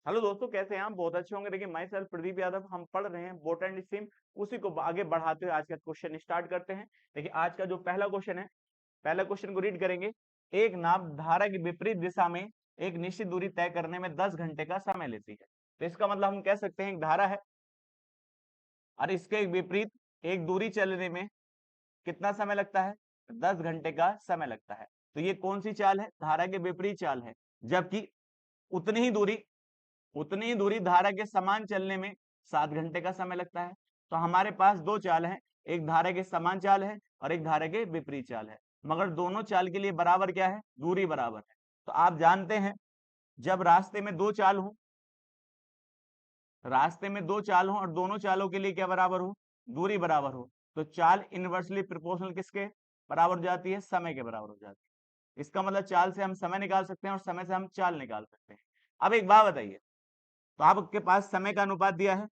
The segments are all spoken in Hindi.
हेलो दोस्तों, कैसे हैं आप? बहुत अच्छे होंगे। देखिए, माई सेल्फ प्रदीप यादव, हम पढ़ रहे हैं बोटनी स्ट्रीम। उसी को आगे बढ़ाते हुए आज का क्वेश्चन स्टार्ट करते हैं। देखिए, आज का जो पहला क्वेश्चन है, पहला क्वेश्चन को रीड करेंगे। एक नाव धारा की विपरीत दिशा में एक निश्चित दूरी तय करने में 10 घंटे का समय लेती है। तो इसका मतलब हम कह सकते हैं एक धारा है और इसके विपरीत एक दूरी चलने में कितना समय लगता है? 10 घंटे का समय लगता है। तो ये कौन सी चाल है? धारा के विपरीत चाल है। जबकि उतनी ही दूरी उतनी ही दूरी धारा के समान चलने में 7 घंटे का समय लगता है। तो हमारे पास दो चाल हैं, एक धारा के समान चाल है और एक धारा के विपरीत चाल है। मगर दोनों चाल के लिए बराबर क्या है? दूरी बराबर है। तो आप जानते हैं, जब रास्ते में दो चाल हो और दोनों चालों के लिए क्या बराबर हो? दूरी बराबर हो, तो चाल इनवर्सली प्रोपोर्शनल किसके बराबर हो जाती है? समय के बराबर हो जाती है। इसका मतलब चाल से हम समय निकाल सकते हैं और समय से हम चाल निकाल सकते हैं। अब एक बात बताइए, तो आपके पास समय का अनुपात दिया है,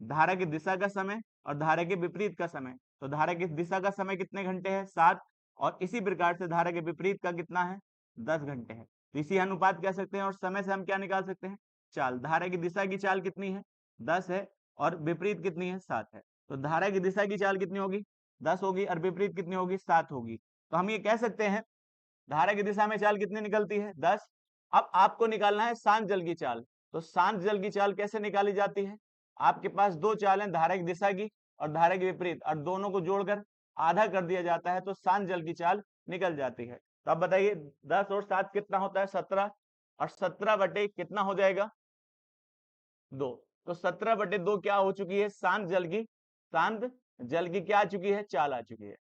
धारा की दिशा का समय और धारा के विपरीत का समय। तो धारा की दिशा का समय कितने घंटे है? 7। और इसी प्रकार से धारा के विपरीत का कितना है? 10 घंटे है। तो इसी अनुपात कह सकते हैं और समय से हम क्या निकाल सकते हैं? चाल। धारा की दिशा की चाल कितनी है? 10 है। और विपरीत कितनी है? 7 है। तो धारा की दिशा की चाल कितनी होगी? 10 होगी और विपरीत कितनी होगी? 7 होगी। तो हम ये कह सकते हैं धारा की दिशा में चाल कितनी निकलती है? 10। अब आपको निकालना है शांत जल की चाल। तो शांत जल की चाल कैसे निकाली जाती है? आपके पास दो चाल हैं, धारा की दिशा की और धारा के विपरीत, और दोनों को जोड़कर आधा कर दिया जाता है तो शांत जल की चाल निकल जाती है। तो अब बताइए, 10 और 7 कितना होता है? 17। और 17 बटे कितना हो जाएगा? 2। तो 17 बटे 2 क्या हो चुकी है? शांत जल की क्या आ चुकी है? चाल आ चुकी है।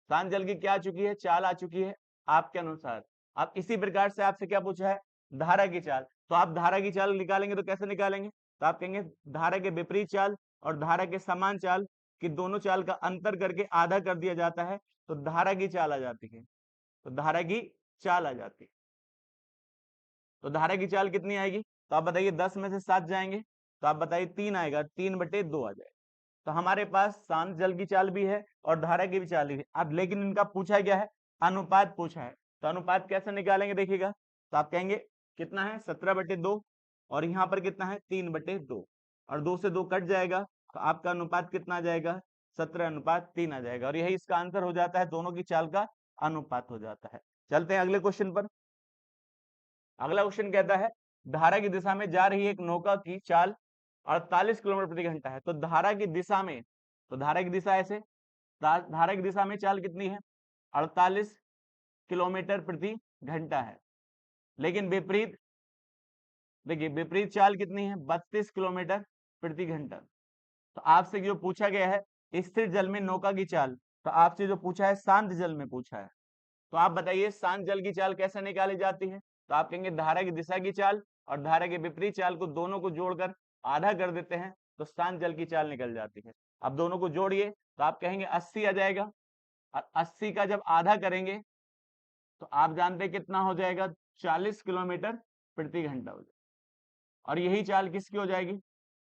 शांत जल की क्या आ चुकी है? चाल आ चुकी है आपके अनुसार। अब इसी प्रकार से आपसे क्या पूछा है? धारा की चाल। तो आप धारा की चाल निकालेंगे तो कैसे निकालेंगे? तो आप कहेंगे धारा के विपरीत चाल और धारा के समान चाल की दोनों चाल का अंतर करके आधा कर दिया जाता है, तो धारा की चाल आ जाती है। तो धारा की चाल आ जाती है। तो धारा की चाल कितनी आएगी? तो आप बताइए, 10 में से 7 जाएंगे तो आप बताइए 3 आएगा, 3 बटे 2 आ जाएगा। तो हमारे पास शांत जल की चाल भी है और धारा की भी चाल भी है। अब लेकिन इनका पूछा क्या है? अनुपात पूछा है। तो अनुपात कैसे निकालेंगे देखिएगा। तो आप कहेंगे कितना है? 17 बटे 2। और यहाँ पर कितना है? 3 बटे 2। और 2 से 2 कट जाएगा तो आपका अनुपात कितना आ जाएगा? 17:3 आ जाएगा। और यही इसका आंसर हो जाता है, दोनों की चाल का अनुपात हो जाता है। चलते हैं अगले क्वेश्चन पर। अगला क्वेश्चन कहता है, धारा की दिशा में जा रही एक नौका की चाल 48 किलोमीटर प्रति घंटा है। तो धारा की दिशा में, तो धारा की दिशा ऐसे, धारा की दिशा में चाल कितनी है? 48 किलोमीटर प्रति घंटा है। लेकिन विपरीत, देखिए विपरीत चाल कितनी है? 32 किलोमीटर प्रति घंटा। तो आपसे जो पूछा गया है स्थिर जल में नौका की चाल, तो आपसे जो पूछा है शांत जल में पूछा है। तो आप बताइए शांत जल की चाल कैसे निकाली जाती है? तो आप कहेंगे धारा की दिशा की चाल और धारा के विपरीत चाल को दोनों को जोड़कर आधा कर देते हैं तो शांत जल की चाल निकल जाती है। अब दोनों को जोड़िए तो आप कहेंगे 80 आ जाएगा। और 80 का जब आधा करेंगे तो आप जानते हैं कितना हो जाएगा? 40 किलोमीटर प्रति घंटा हो जाएगा। और यही चाल किसकी हो जाएगी?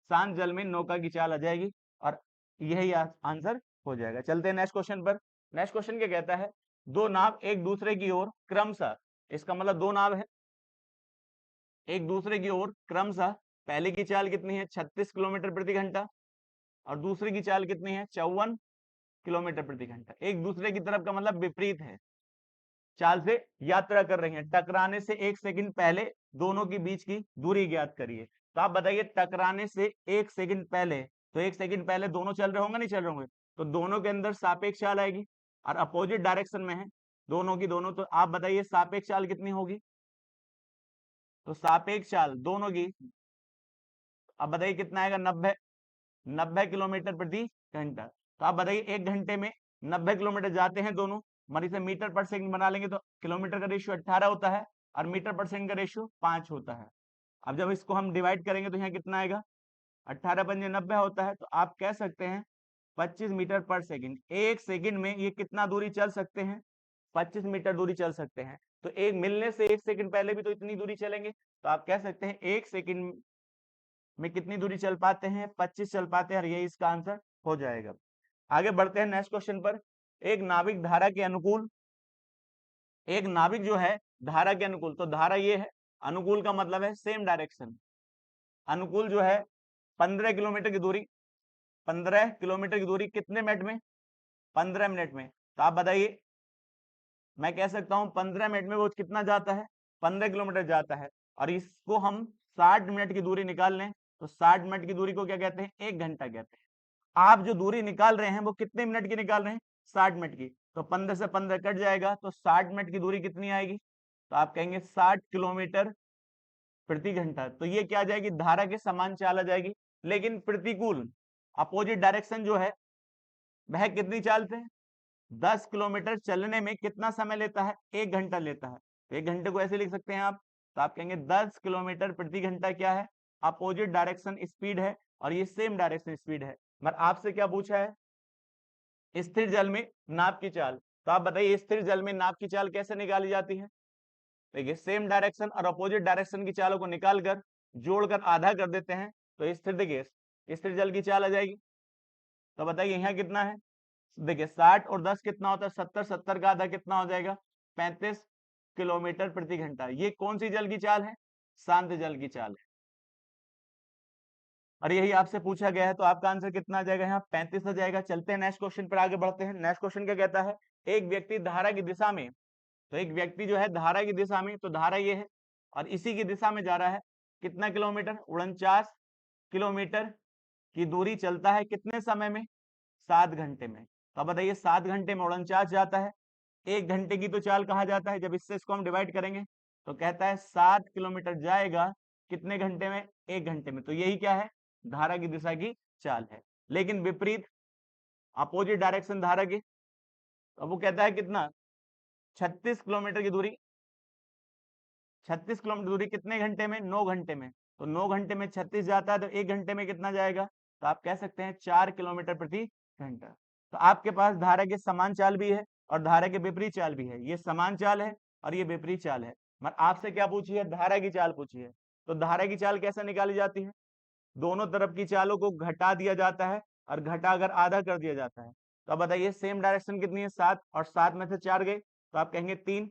शांत जल में नौका की चाल आ जाएगी। और यही आंसर हो जाएगा। चलते हैं नेक्स्ट क्वेश्चन पर। नेक्स्ट क्वेश्चन क्या कहता है? दो नाव एक दूसरे की ओर क्रमशः, इसका मतलब दो नाव है एक दूसरे की ओर क्रमशः, पहले की चाल कितनी है? 36 किलोमीटर प्रति घंटा और दूसरे की चाल कितनी है? 54 किलोमीटर प्रति घंटा। एक दूसरे की तरफ का मतलब विपरीत है, चाल से यात्रा कर रही हैं। टकराने से 1 सेकंड पहले दोनों के बीच की दूरी ज्ञात करिए। तो आप बताइए, टकराने से 1 सेकंड पहले, तो 1 सेकंड पहले दोनों चल रहे होंगे, नहीं चल रहे होंगे? तो दोनों के अंदर सापेक्ष चाल आएगी और अपोजिट डायरेक्शन में है दोनों की दोनों। तो आप बताइए सापेक्ष चाल कितनी होगी? तो सापेक्ष चाल दोनों की, अब बताइए कितना आएगा? 90 किलोमीटर प्रति घंटा। तो आप बताइए 1 घंटे में 90 किलोमीटर जाते हैं दोनों, मनी से मीटर पर सेकंड बना लेंगे तो किलोमीटर का रेशियो 18 होता है और मीटर पर सेकंड का रेशियो 5 होता है। अब जब इसको हम डिवाइड करेंगे तो यहाँ कितना आएगा? 18 पंजे 90 होता है। तो आप कह सकते हैं 25 मीटर पर सेकंड। 1 सेकंड में ये कितना दूरी चल सकते हैं? 25 मीटर दूरी चल सकते हैं। तो एक मिलने से 1 सेकंड पहले भी तो इतनी दूरी चलेंगे। तो आप कह सकते हैं 1 सेकंड में कितनी दूरी चल पाते हैं? 25 चल पाते हैं और यही इसका आंसर हो जाएगा। आगे बढ़ते हैं नेक्स्ट क्वेश्चन पर। एक नाविक धारा के अनुकूल, एक नाविक जो है धारा के अनुकूल, तो धारा ये है अनुकूल का मतलब है सेम डायरेक्शन। अनुकूल जो है 15 किलोमीटर की दूरी, 15 किलोमीटर की दूरी कितने मिनट में? 15 मिनट में। तो आप बताइए, मैं कह सकता हूं 15 मिनट में वो कितना जाता है? 15 किलोमीटर जाता है। और इसको हम 60 मिनट की दूरी निकाल लें तो 60 मिनट की दूरी को क्या कहते हैं? 1 घंटा कहते हैं। आप जो दूरी निकाल रहे हैं वो कितने मिनट की निकाल रहे हैं? 60 मिनट की। तो 15 से 15 कट जाएगा तो 60 मिनट की दूरी कितनी आएगी? तो आप कहेंगे 60 किलोमीटर प्रति घंटा। तो ये क्या आ जाएगी? धारा के समान चाल आ जाएगी। लेकिन प्रतिकूल अपोजिट डायरेक्शन जो है वह कितनी चाल से? 10 किलोमीटर चलने में कितना समय लेता है? 1 घंटा लेता है। तो 1 घंटे को ऐसे लिख सकते हैं आप। तो आप कहेंगे 10 किलोमीटर प्रति घंटा क्या है? अपोजिट डायरेक्शन स्पीड है, और ये सेम डायरेक्शन स्पीड है। मगर आपसे क्या पूछा है? स्थिर जल में नाव की चाल। तो आप बताइए स्थिर जल में नाव की चाल कैसे निकाली जाती है? देखिए सेम डायरेक्शन और अपोजिट डायरेक्शन की चालों को निकालकर जोड़कर आधा कर देते हैं तो स्थिर, देखिए स्थिर जल की चाल आ जाएगी। तो बताइए यहाँ कितना है? देखिए 60 और 10 कितना होता है? 70, 70 का आधा कितना हो जाएगा? 35 किलोमीटर प्रति घंटा। ये कौन सी जल की चाल है? शांत जल की चाल है। और यही आपसे पूछा गया है तो आपका आंसर कितना आ जाएगा? यहाँ 35 आ जाएगा। चलते हैं नेक्स्ट क्वेश्चन पर आगे बढ़ते हैं। नेक्स्ट क्वेश्चन क्या कहता है? एक व्यक्ति धारा की दिशा में, तो एक व्यक्ति जो है धारा की दिशा में, तो धारा ये है और इसी की दिशा में जा रहा है। कितना किलोमीटर? 49 किलोमीटर की दूरी चलता है कितने समय में? 7 घंटे में। तो अब बताइए 7 घंटे में 49 जाता है, 1 घंटे की तो चाल कहा जाता है। जब इससे इसको हम डिवाइड करेंगे तो कहता है 7 किलोमीटर जाएगा कितने घंटे में? 1 घंटे में। तो यही क्या है? धारा की दिशा की चाल है। लेकिन विपरीत अपोजिट डायरेक्शन धारा की, अब वो कहता है कितना? 36 किलोमीटर की दूरी, 36 किलोमीटर दूरी कितने घंटे में? 9 घंटे में। तो 9 घंटे में 36 जाता है तो 1 घंटे में कितना जाएगा? तो आप कह सकते हैं 4 किलोमीटर प्रति घंटा। तो आपके पास धारा के समान चाल भी है और धारा के विपरीत चाल भी है। ये समान चाल है और ये विपरीत चाल है। मगर आपसे क्या पूछी है? धारा की चाल पूछी है। तो धारा की चाल कैसे निकाली जाती है? दोनों तरफ की चालों को घटा दिया जाता है और घटाकर आधा कर दिया जाता है। तो अब बताइए सेम डायरेक्शन कितनी है? 7, और 7 में से 4 गए तो आप कहेंगे 3,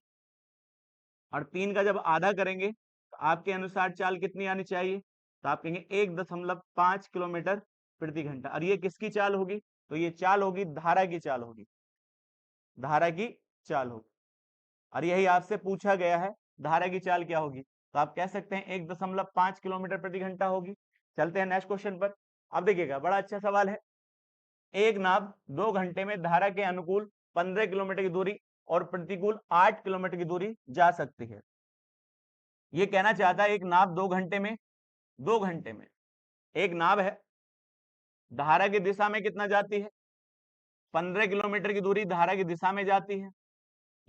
और 3 का जब आधा करेंगे तो आपके अनुसार चाल कितनी आनी चाहिए? तो आप कहेंगे 1.5 किलोमीटर प्रति घंटा। और ये किसकी चाल होगी? तो ये चाल होगी धारा की चाल होगी, धारा की चाल होगी। और यही आपसे पूछा गया है धारा की चाल क्या होगी? तो आप कह सकते हैं 1.5 किलोमीटर प्रति घंटा होगी। चलते हैं नेक्स्ट क्वेश्चन पर। अब देखिएगा बड़ा अच्छा सवाल है। एक नाव 2 घंटे में धारा के अनुकूल 15 किलोमीटर की दूरी और प्रतिकूल 8 किलोमीटर की दूरी जा सकती है। ये कहना चाहता है एक नाव 2 घंटे में एक नाव है, धारा की दिशा में कितना जाती है? 15 किलोमीटर की दूरी धारा की दिशा में जाती है,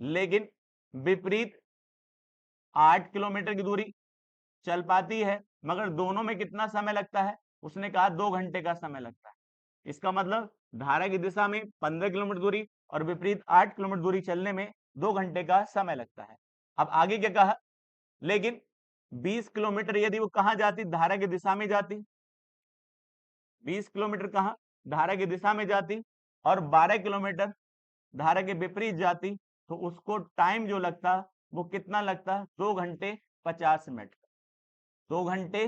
लेकिन विपरीत 8 किलोमीटर की दूरी चल पाती है। मगर दोनों में कितना समय लगता है? उसने कहा 2 घंटे का समय लगता है। इसका मतलब धारा की दिशा में 15 किलोमीटर दूरी और विपरीत 8 किलोमीटर दूरी चलने में 2 घंटे का समय लगता है। अब आगे क्या कहा? लेकिन 20 किलोमीटर यदि वो कहां जाती? धारा की दिशा में जाती। 20 किलोमीटर कहां? धारा की दिशा में जाती। और 12 किलोमीटर धारा के विपरीत जाती तो उसको टाइम जो लगता वो कितना लगता? 2 घंटे 50 मिनट। 2 घंटे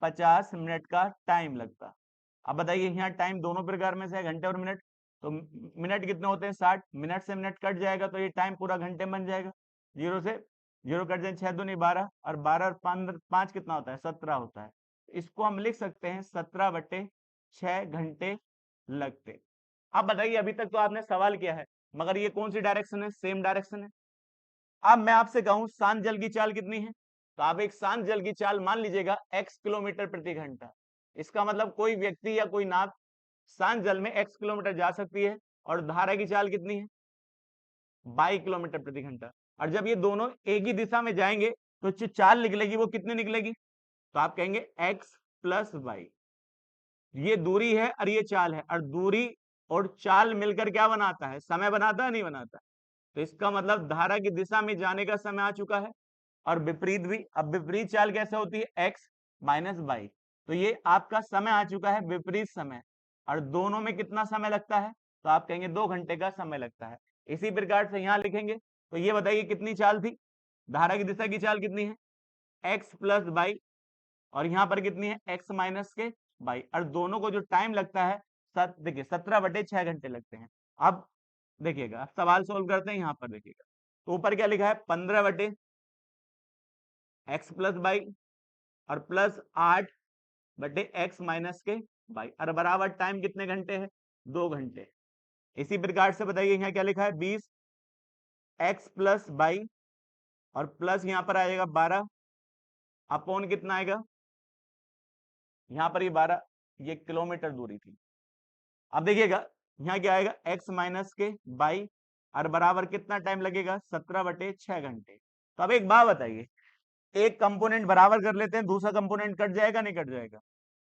50 मिनट का टाइम लगता। अब बताइए यहाँ टाइम दोनों प्रकार में से है, घंटे और मिनट। तो मिनट कितने होते हैं? 60। मिनट से मिनट कट जाएगा तो ये टाइम पूरा घंटे बन जाएगा। 0 से 0 कट जाए, 6 दूनी 12, और 12 और 5 कितना होता है? 17 होता है। इसको हम लिख सकते हैं 17/6 घंटे लगते। अब बताइए अभी तक तो आपने सवाल किया है, मगर ये कौन सी डायरेक्शन है? सेम डायरेक्शन है। अब मैं आपसे कहूं शांत जल की चाल कितनी है? तो आप एक शांत जल की चाल मान लीजिएगा x किलोमीटर प्रति घंटा। इसका मतलब कोई व्यक्ति या कोई नाव शांत जल में x किलोमीटर जा सकती है और धारा की चाल कितनी है? 22 किलोमीटर प्रति घंटा। और जब ये दोनों एक ही दिशा में जाएंगे तो जो चाल निकलेगी वो कितनी निकलेगी? तो आप कहेंगे x + y। ये दूरी है और ये चाल है, और दूरी और चाल मिलकर क्या बनाता है? समय बनाता है, नहीं बनाता? तो इसका मतलब धारा की दिशा में जाने का समय आ चुका है, और विपरीत भी। अब विपरीत चाल कैसे होती है? x - y। तो ये आपका समय आ चुका है, विपरीत समय। और दोनों में कितना समय लगता है? तो आप कहेंगे 2 घंटे का समय लगता है। इसी प्रकार से यहां लिखेंगे। तो ये बताइए कितनी चाल थी? धारा की दिशा की चाल कितनी है? एक्स प्लस बाई, और यहाँ पर कितनी है एक्स माइनस के बाई, और दोनों को जो टाइम लगता है देखिए 17/6 घंटे लगते हैं। अब देखिएगा, अब सवाल सोल्व करते हैं। यहाँ पर देखिएगा तो ऊपर क्या लिखा है 15/x प्लस बाई और प्लस 8/x माइनस के बाई, और बराबर टाइम कितने घंटे है 2 घंटे। इसी प्रकार से बताइए यहाँ क्या लिखा है 20x प्लस बाई और प्लस यहाँ पर आएगा 12 अपॉन कितना आएगा, यहाँ पर ये 12, ये किलोमीटर दूरी थी। अब देखिएगा यहाँ क्या आएगा x माइनस के बाई और बराबर कितना टाइम लगेगा 17/6 घंटे। तो अब एक बात बताइए, एक कंपोनेंट बराबर कर लेते हैं, दूसरा कंपोनेंट कट जाएगा नहीं कट जाएगा?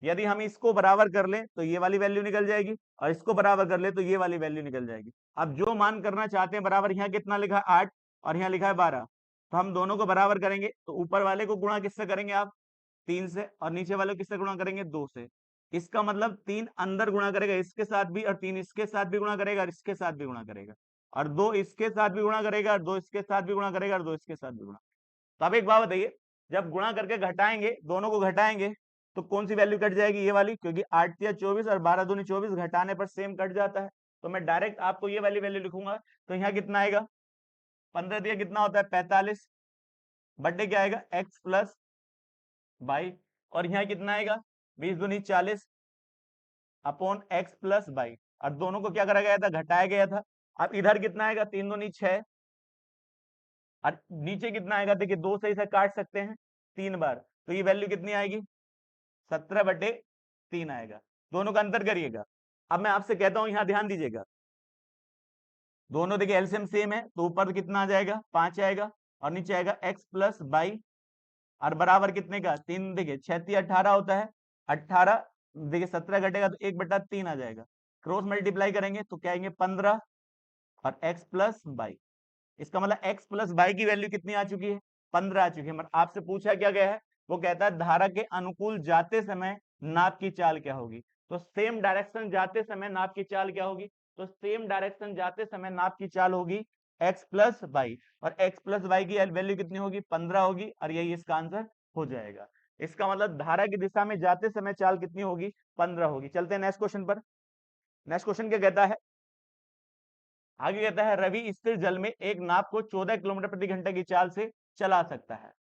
यदि हम इसको बराबर कर लें तो ये वाली वैल्यू निकल जाएगी, और इसको बराबर कर ले तो ये वाली वैल्यू निकल जाएगी। अब जो मान करना चाहते हैं बराबर, यहाँ कितना लिखा है 8 और यहाँ लिखा है 12, तो हम दोनों को बराबर करेंगे तो ऊपर वाले को गुणा किससे करेंगे आप 3 से, और नीचे वाले को किससे गुणा करेंगे 2 से। इसका मतलब 3 अंदर गुणा करेगा इसके साथ भी, और 3 इसके साथ भी गुणा करेगा, और इसके साथ भी गुणा करेगा, और 2 इसके साथ भी गुणा करेगा, और 2 इसके साथ भी गुणा करेगा, और 2 इसके साथ भी गुणा। तो अब एक बात बताइए, जब गुणा करके घटाएंगे, दोनों को घटाएंगे तो कौन सी वैल्यू कट जाएगी, ये वाली, क्योंकि 8 या 24 और 12 दूनी 24, घटाने पर सेम कट जाता है। तो मैं डायरेक्ट आपको ये वाली वैल्यू लिखूंगा। तो यहाँ कितना आएगा 15 दिया कितना होता है 45 बटे क्या आएगा x प्लस बाई, और यहाँ कितना आएगा 20 दूनी 40 अपॉन एक्स प्लस बाई, और दोनों को क्या करा गया था घटाया गया था। अब इधर कितना आएगा 3 दूनी 6, और नीचे कितना आएगा देखिए 2 से इसे काट सकते हैं 3 बार, तो ये वैल्यू कितनी आएगी 17/3 आएगा। दोनों का अंतर करिएगा। अब मैं आपसे कहता हूं यहाँ ध्यान दीजिएगा, दोनों देखिए एलसीएम सेम है, तो ऊपर कितना आ जाएगा 5 आएगा, और नीचे आएगा x प्लस बाई और बराबर कितने का 3। देखिए 6 18 होता है, 18 देखिए 17 घटेगा तो 1/3 आ जाएगा। क्रॉस मल्टीप्लाई करेंगे तो क्या आएंगे 15 और x प्लस बाई। इसका मतलब x प्लस बाई की वैल्यू कितनी आ चुकी है 15 आ चुकी है। मतलब आपसे पूछा क्या गया है, वो कहता है धारा के अनुकूल जाते समय नाप की चाल क्या होगी। तो सेम डायरेक्शन जाते समय नाप की चाल क्या होगी, तो सेम डायरेक्शन जाते समय नाप की चाल होगी x प्लस बाई, और x प्लस बाई की वैल्यू कितनी होगी 15 होगी, और यही इसका आंसर हो जाएगा। इसका मतलब धारा की दिशा में जाते समय चाल कितनी होगी 15 होगी। चलते हैं नेक्स्ट क्वेश्चन पर। नेक्स्ट क्वेश्चन क्या कहता है, आगे कहता है रवि स्थिर जल में एक नाव को 14 किलोमीटर प्रति घंटे की चाल से चला सकता है।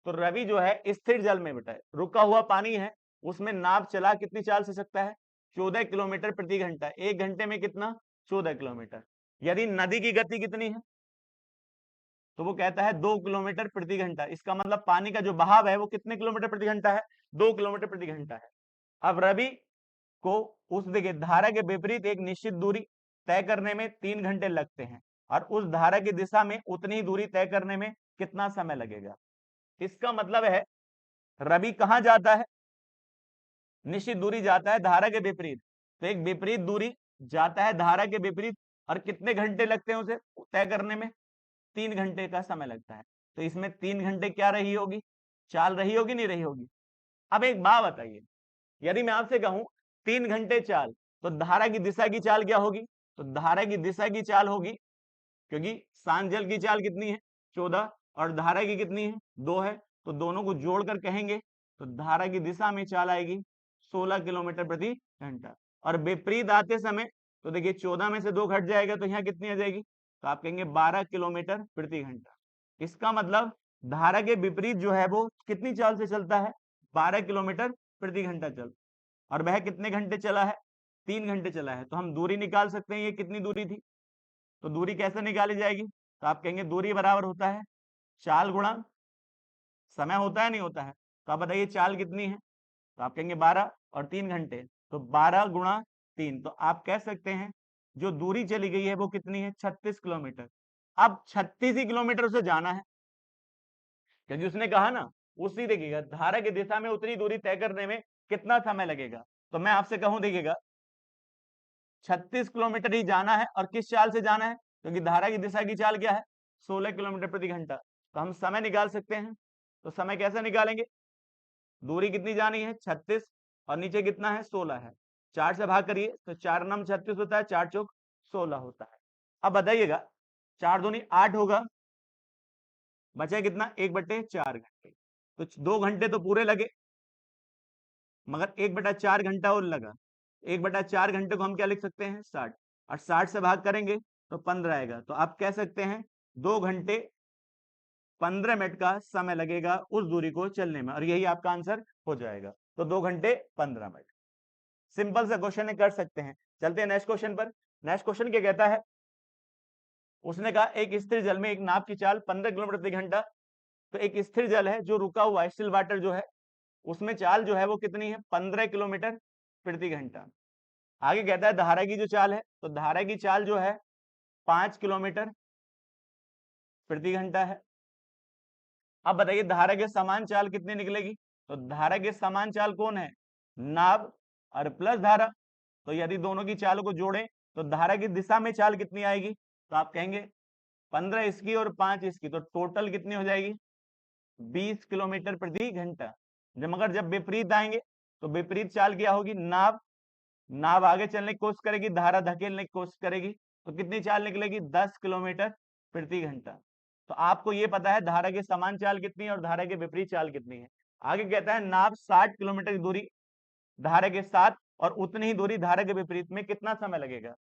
तो रवि जो है स्थिर जल में बेटा रुका हुआ पानी है, उसमें नाव चला कितनी चाल से सकता है 14 किलोमीटर प्रति घंटा। 1 घंटे में कितना 14 किलोमीटर। यदि नदी की गति कितनी है, तो वो कहता है 2 किलोमीटर प्रति घंटा। इसका मतलब पानी का जो बहाव है वो कितने किलोमीटर प्रति घंटा है 2 किलोमीटर प्रति घंटा है। अब रवि को उस देखिए धारा के विपरीत एक निश्चित दूरी तय करने में 3 घंटे लगते हैं, और उस धारा की दिशा में उतनी ही दूरी तय करने में कितना समय लगेगा। इसका मतलब है रवि कहां जाता है, निश्चित दूरी जाता है धारा के विपरीत, तो एक विपरीत दूरी जाता है धारा के विपरीत, और कितने घंटे लगते हैं उसे तय करने में 3 घंटे का समय लगता है। तो इसमें 3 घंटे क्या रही होगी चाल रही होगी नहीं रही होगी। अब एक बात बताइए, यदि मैं आपसे कहूं 3 घंटे चाल, तो धारा की दिशा की चाल क्या होगी, तो धारा की दिशा की चाल होगी, क्योंकि शांत जल की चाल कितनी है 14 और धारा की कितनी है 2 है, तो दोनों को जोड़कर कहेंगे तो धारा की दिशा में चाल आएगी 16 किलोमीटर प्रति घंटा। और विपरीत आते समय तो देखिए 14 में से 2 घट जाएगा तो यहाँ कितनी आ जाएगी, तो आप कहेंगे 12 किलोमीटर प्रति घंटा। इसका मतलब धारा के विपरीत जो है वो कितनी चाल से चलता है 12 किलोमीटर प्रति घंटा चल, और वह कितने घंटे चला है 3 घंटे चला है। तो हम दूरी निकाल सकते हैं ये कितनी दूरी थी, तो दूरी कैसे निकाली जाएगी, तो आप कहेंगे दूरी बराबर होता है चाल गुणा समय, होता है नहीं होता है। तो आप बताइए चाल कितनी है, तो आप कहेंगे 12 और 3 घंटे, तो 12 गुणा 3, तो आप कह सकते हैं जो दूरी चली गई है वो कितनी है 36 किलोमीटर। अब 36 ही किलोमीटर उसे जाना है, क्योंकि उसने कहा ना उसी देखिएगा धारा की दिशा में उतनी दूरी तय करने में कितना समय लगेगा। तो मैं आपसे कहूं देखिएगा 36 किलोमीटर ही जाना है, और किस चाल से जाना है, क्योंकि धारा की दिशा की चाल क्या है 16 किलोमीटर प्रति घंटा। तो हम समय निकाल सकते हैं, तो समय कैसे निकालेंगे, दूरी कितनी जानी है 36 और नीचे कितना है 16 है, 4 से भाग करिए तो 4 नम 36 होता है, 4 चौक 16 होता है। अब बताइएगा 4 दूनी 8 होगा, बचा कितना 1/4 घंटे। तो 2 घंटे तो पूरे लगे, मगर 1/4 घंटा और लगा। 1/4 घंटे को हम क्या लिख सकते हैं, 60, और 60 से भाग करेंगे तो 15 आएगा। तो आप कह सकते हैं 2 घंटे 15 मिनट का समय लगेगा उस दूरी को चलने में, और यही आपका आंसर हो जाएगा। तो 2 घंटे 15 मिनट। सिंपल सा क्वेश्चन है, कर सकते हैं। चलते हैं नेक्स्ट क्वेश्चन पर। नेक्स्ट क्वेश्चन क्या कहता है, उसने कहा एक स्थिर जल में एक नाव की चाल 15 किलोमीटर प्रति घंटा। तो एक स्थिर जल है जो रुका हुआ है, स्टिल वाटर जो है, उसमें चाल जो है वो कितनी है, 15 किलोमीटर प्रति घंटा। आगे कहता है धारा की जो चाल है, तो धारा की चाल जो है 5 किलोमीटर प्रति घंटा है। अब बताइए धारा के समान चाल कितनी निकलेगी। तो धारा के समान चाल कौन है, नाव और प्लस धारा। तो यदि दोनों की चालों को जोड़ें तो धारा की दिशा में चाल कितनी आएगी, तो आप कहेंगे 15 इसकी और 5 इसकी, तो टोटल कितनी हो जाएगी, 20 किलोमीटर प्रति घंटा। जब मगर जब विपरीत आएंगे तो विपरीत चाल क्या होगी, नाव, नाव आगे चलने की कोशिश करेगी, धारा धकेलने की कोशिश करेगी, तो कितनी चाल निकलेगी, 10 किलोमीटर प्रति घंटा। तो आपको ये पता है धारा की समान चाल कितनी है और धारा के विपरीत चाल कितनी है। आगे कहता है नाव 60 किलोमीटर की दूरी धारा के साथ और उतनी ही दूरी धारा के विपरीत में कितना समय लगेगा।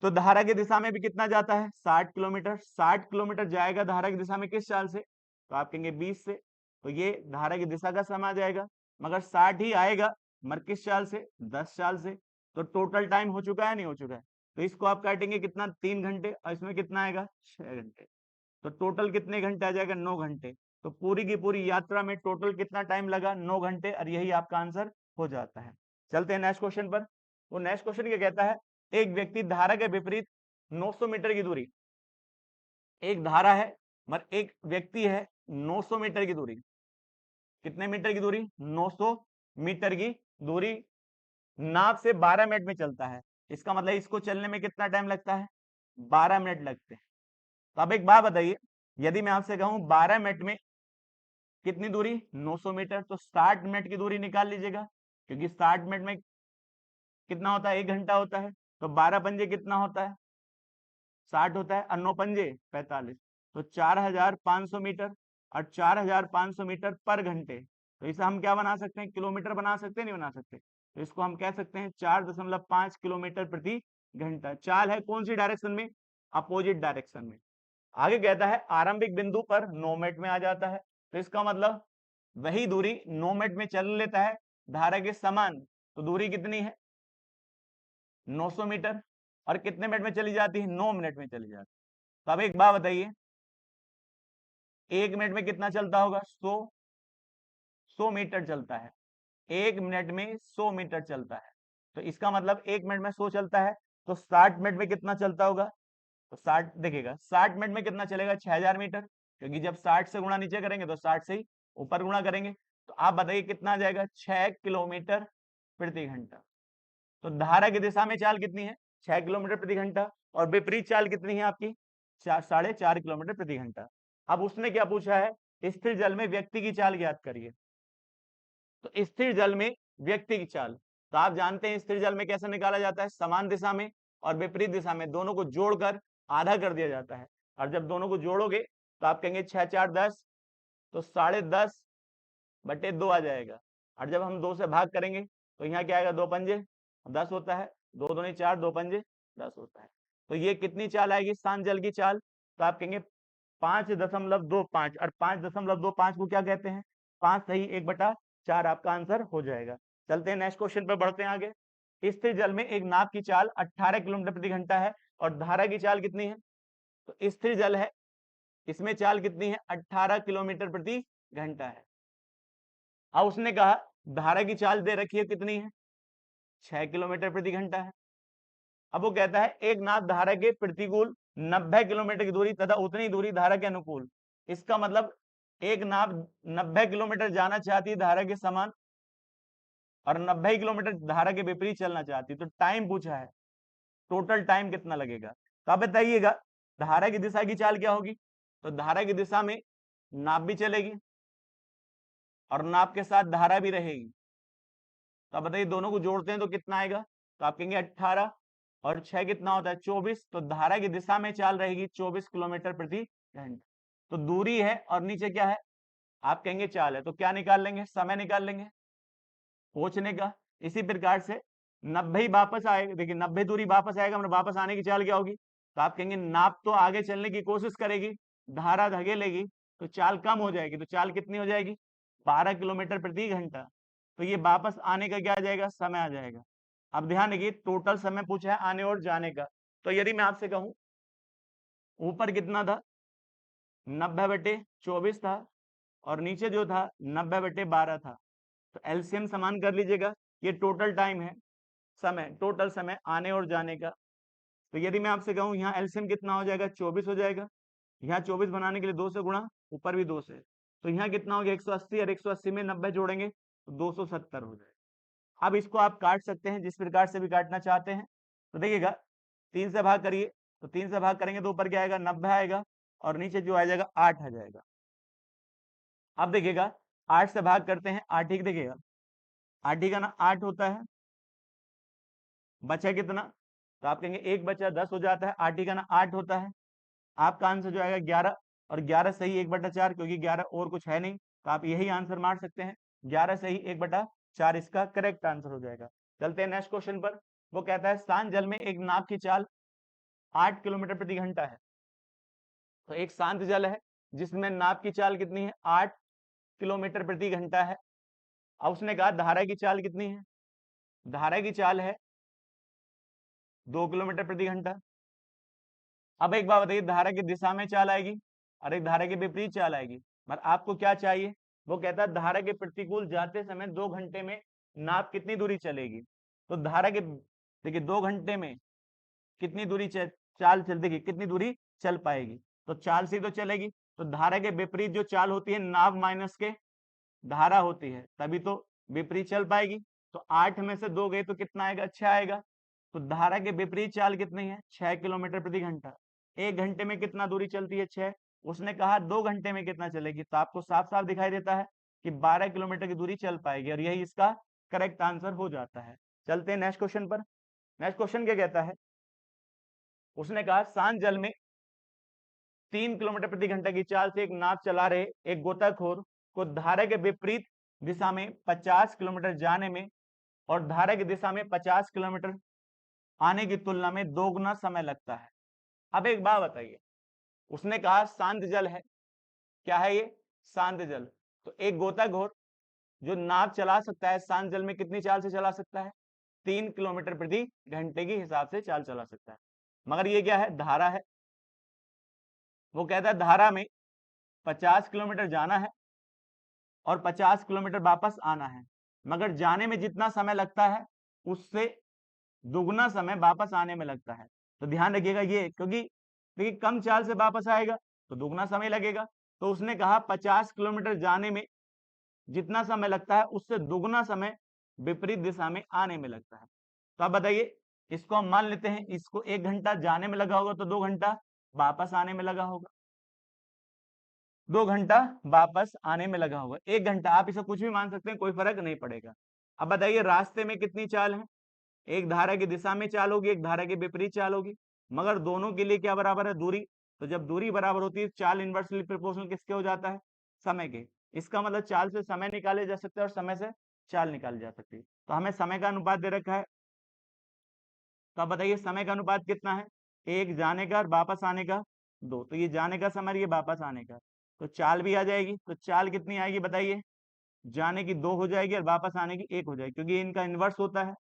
तो धारा की दिशा में भी कितना जाता है, 60 किलोमीटर। 60 किलोमीटर जाएगा धारा की दिशा में किस चाल से, तो आप कहेंगे 20 से। तो ये धारा की दिशा का समय आ जाएगा, मगर 60 ही आएगा, मगर किस चाल से, 10 चाल से। तो टोटल टाइम हो चुका है, नहीं हो चुका है। तो इसको आप काटेंगे कितना, 3 घंटे, और इसमें कितना आएगा, 6 घंटे। तो टोटल कितने घंटे आ जाएगा, 9 घंटे। तो पूरी की पूरी यात्रा में टोटल कितना टाइम लगा, 9 घंटे, और यही आपका आंसर हो जाता है। चलते हैं नेक्स्ट क्वेश्चन पर। वो नेक्स्ट क्वेश्चन क्या कहता है, एक व्यक्ति धारा के विपरीत 900 मीटर की दूरी, एक धारा है मगर एक व्यक्ति है 900 मीटर की दूरी, कितने मीटर की दूरी, 900 मीटर की दूरी नाव से 12 मिनट में चलता है। इसका मतलब इसको चलने में कितना टाइम लगता है, 12 मिनट लगते हैं। तो अब एक बात बताइए, यदि मैं आपसे कहूं 12 मिनट में कितनी दूरी, 900 मीटर, तो 60 मिनट की दूरी निकाल लीजिएगा, क्योंकि 60 मिनट में कितना होता है, 1 घंटा होता है। तो 12 पंजे कितना होता है, 60 होता है, और 9 पंजे 45। तो 4500 मीटर, और 4500 मीटर पर घंटे। तो इसे हम क्या बना सकते हैं, किलोमीटर बना सकते हैं, नहीं बना सकते। तो इसको हम कह सकते हैं 4.5 किलोमीटर प्रति घंटा। चाल है कौन सी डायरेक्शन में, अपोजिट डायरेक्शन में। आगे कहता है आरंभिक बिंदु पर 9 मिनट में आ जाता है। तो इसका मतलब वही दूरी 9 मिनट में चल लेता है धारा के समान। तो दूरी कितनी है, 900 मीटर, और कितने मिनट में चली जाती है, 9 मिनट में चली जाती है। तो अब एक बात बताइए, 1 मिनट में कितना चलता होगा, 100 मीटर चलता है। 1 मिनट में 100 मीटर चलता है। तो इसका मतलब 1 मिनट में 100 चलता है, तो 60 मिनट में कितना चलता होगा, तो 60 देखिएगा, 60 मिनट में कितना चलेगा, 6000 मीटर, क्योंकि जब 60 से गुणा नीचे करेंगे तो 60 से ही ऊपर गुणा करेंगे। तो आप बताइए कितना आ जाएगा, 6 किलोमीटर प्रति घंटा। तो धारा की दिशा में चाल कितनी है, 6 किलोमीटर प्रति घंटा, और विपरीत चाल कितनी है आपकी, 4.5 किलोमीटर प्रति घंटा। अब उसने क्या पूछा है, स्थिर जल में व्यक्ति की चाल ज्ञात करिए। तो स्थिर जल में व्यक्ति की चाल, तो आप जानते हैं स्थिर जल में कैसे निकाला जाता है, समान दिशा में और विपरीत दिशा में दोनों को जोड़कर आधा कर दिया जाता है। और जब दोनों को जोड़ोगे तो आप कहेंगे 6 4 10, तो 10.5/2 आ जाएगा। और जब हम 2 से भाग करेंगे तो यहाँ क्या आएगा, 2 पंजे 10 होता है, 2 दूनी 4, 2 पंजे 10 होता है। तो ये कितनी चाल आएगी, शांत जल की चाल, तो आप कहेंगे 5.25, और 5.25 को क्या कहते हैं, 5 सही 1/4 आपका आंसर हो जाएगा। चलते हैं नेक्स्ट क्वेश्चन पर, बढ़ते हैं आगे। स्थिर जल में एक नाव की चाल 18 किलोमीटर प्रति घंटा है और धारा की चाल कितनी है, तो स्थिर जल है, इसमें चाल कितनी है, 18 किलोमीटर प्रति घंटा है। अब उसने कहा धारा की चाल दे रखी है कितनी है, 6 किलोमीटर प्रति घंटा है। अब वो कहता है एक नाव धारा के प्रतिकूल 90 किलोमीटर की दूरी तथा उतनी दूरी धारा के अनुकूल। इसका मतलब एक नाव 90 किलोमीटर जाना चाहती है धारा के समान, और 90 किलोमीटर धारा के विपरीत चलना चाहती है। तो टाइम पूछा है, टोटल टाइम कितना लगेगा। तो आप बताइएगा धारा की दिशा की चाल क्या होगी, तो धारा की दिशा में नाव भी चलेगी और नाव के साथ धारा भी रहेगी। तो आप बताइए दोनों को जोड़ते हैं तो कितना आएगा, तो आप कहेंगे 18 और 6 कितना होता है, 24। तो धारा की दिशा में चाल रहेगी 24 किलोमीटर प्रति घंटा। तो दूरी है और नीचे क्या है, आप कहेंगे चाल है, तो क्या निकाल लेंगे, समय निकाल लेंगे पहुंचने का। इसी प्रकार से 90 ही वापस आएगा, देखिए 90 दूरी वापस आएगा, मतलब वापस आने की चाल क्या होगी, तो आप कहेंगे नाप तो आगे चलने की कोशिश करेगी, धारा धगे लेगी, तो चाल कम हो जाएगी, तो चाल कितनी हो जाएगी, 12 किलोमीटर प्रति घंटा। तो ये वापस आने का क्या आ जाएगा, समय आ जाएगा। अब ध्यान रखिए टोटल समय पूछा है आने और जाने का, तो यदि मैं आपसे कहूं ऊपर कितना था 90/24 था, और नीचे जो था 90/12 था, तो एलसीएम समान कर लीजिएगा। ये टोटल टाइम है, समय, टोटल समय आने और जाने का। तो यदि मैं आपसे कहूं यहाँ एलसीएम कितना हो जाएगा, 24 हो जाएगा। यहाँ 24 बनाने के लिए 2 से गुणा, ऊपर भी 2 से, तो यहाँ कितना हो गया 180, और 180 में 90 जोड़ेंगे तो 270 हो जाएगा। अब इसको आप काट सकते हैं जिस प्रकार से भी काटना चाहते हैं। तो देखिएगा 3 से भाग करिए, तो 3 से भाग करेंगे तो ऊपर क्या आएगा 90 आएगा, और नीचे जो आ जाएगा 8 आ जाएगा। अब देखिएगा 8 से भाग करते हैं, 8 ही देखिएगा 8 ही का ना 8 होता है, बचा कितना, तो आप कहेंगे 1 बचा 10 हो जाता है, 8 ही का ना 8 होता है। आपका आंसर जो आएगा 11, और 11 सही 1/4, क्योंकि 11 और कुछ है नहीं, तो आप यही आंसर मार सकते हैं, 11 सही 1/4 इसका करेक्ट आंसर हो जाएगा। चलते हैं नेक्स्ट क्वेश्चन पर। वो कहता है शांत जल में एक नाव की चाल 8 किलोमीटर प्रति घंटा है। तो एक शांत जल है जिसमें नाव की चाल कितनी है, 8 किलोमीटर प्रति घंटा है। अब उसने कहा धारा की चाल कितनी है, धारा की चाल है 2 किलोमीटर प्रति घंटा। अब एक बात बताइए, धारा की दिशा में चाल आएगी और एक धारा के विपरीत चाल आएगी, पर आपको क्या चाहिए। वो कहता है धारा के प्रतिकूल जाते समय 2 घंटे में नाव कितनी दूरी चलेगी। तो धारा के, देखिए 2 घंटे में कितनी दूरी चाल चल देगी, कितनी दूरी चल पाएगी, तो चाल से तो चलेगी। तो धारा के विपरीत जो चाल होती है नाव माइनस के धारा होती है, तभी तो विपरीत चल पाएगी। तो 8 में से 2 गए तो कितना आएगा, 6 आएगा। तो धारा के विपरीत चाल कितनी है, 6 किलोमीटर प्रति घंटा। 1 घंटे में कितना दूरी चलती है, 6। उसने कहा 2 घंटे में कितना चलेगी, तो आपको साफ साफ दिखाई देता है कि 12 किलोमीटर की दूरी चल पाएगी, और यही इसका करेक्ट आंसर हो जाता है। चलते हैं नेक्स्ट क्वेश्चन पर। नेक्स्ट क्वेश्चन क्या कहता है, उसने कहा शांत जल में 3 किलोमीटर प्रति घंटा की चाल से एक नाव चला रहे एक गोताखोर को धारा के विपरीत दिशा में 50 किलोमीटर जाने में और धारा की दिशा में 50 किलोमीटर आने की तुलना में 2 गुना समय लगता है। अब एक बात बताइए, उसने कहा शांत जल है, क्या है ये, शांत जल। तो एक गोताखोर जो नाव चला सकता है शांत जल में कितनी चाल से चला सकता है, 3 किलोमीटर प्रति घंटे के हिसाब से चाल चला सकता है। मगर ये क्या है, धारा है। वो कहता है धारा में 50 किलोमीटर जाना है और 50 किलोमीटर वापस आना है, मगर जाने में जितना समय लगता है उससे दुगना समय वापस आने में लगता है। तो ध्यान रखिएगा ये, क्योंकि देखिए कम चाल से वापस आएगा तो दुगना समय लगेगा। तो उसने कहा 50 किलोमीटर जाने में जितना समय लगता है उससे दुगना समय विपरीत दिशा में आने में लगता है। तो आप बताइए, इसको हम मान लेते हैं इसको 1 घंटा जाने में लगा होगा, तो 2 घंटा वापस आने में लगा होगा, 2 घंटा वापस आने में लगा होगा, 1 घंटा, आप इसे कुछ भी मान सकते हैं, कोई फर्क नहीं पड़ेगा। अब बताइए रास्ते में कितनी चाल है, एक धारा की दिशा में चाल होगी, एक धारा के विपरीत चाल होगी, मगर दोनों के लिए क्या बराबर है, दूरी। तो जब दूरी बराबर होती है चाल इनवर्सली प्रोपोर्शनल किसके हो जाता है, समय के। इसका मतलब चाल से समय निकाले जा सकते हैं और समय से चाल निकाली जा सकती है। तो हमें समय का अनुपात दे रखा है, तो आप बताइए समय का अनुपात कितना है, 1 जाने का और वापस आने का 2। तो ये जाने का समय, ये वापस आने का, तो चाल भी आ जाएगी। तो चाल कितनी आएगी बताइए, जाने की 2 हो जाएगी और वापस आने की 1 हो जाएगी, क्योंकि इनका इन्वर्स होता है।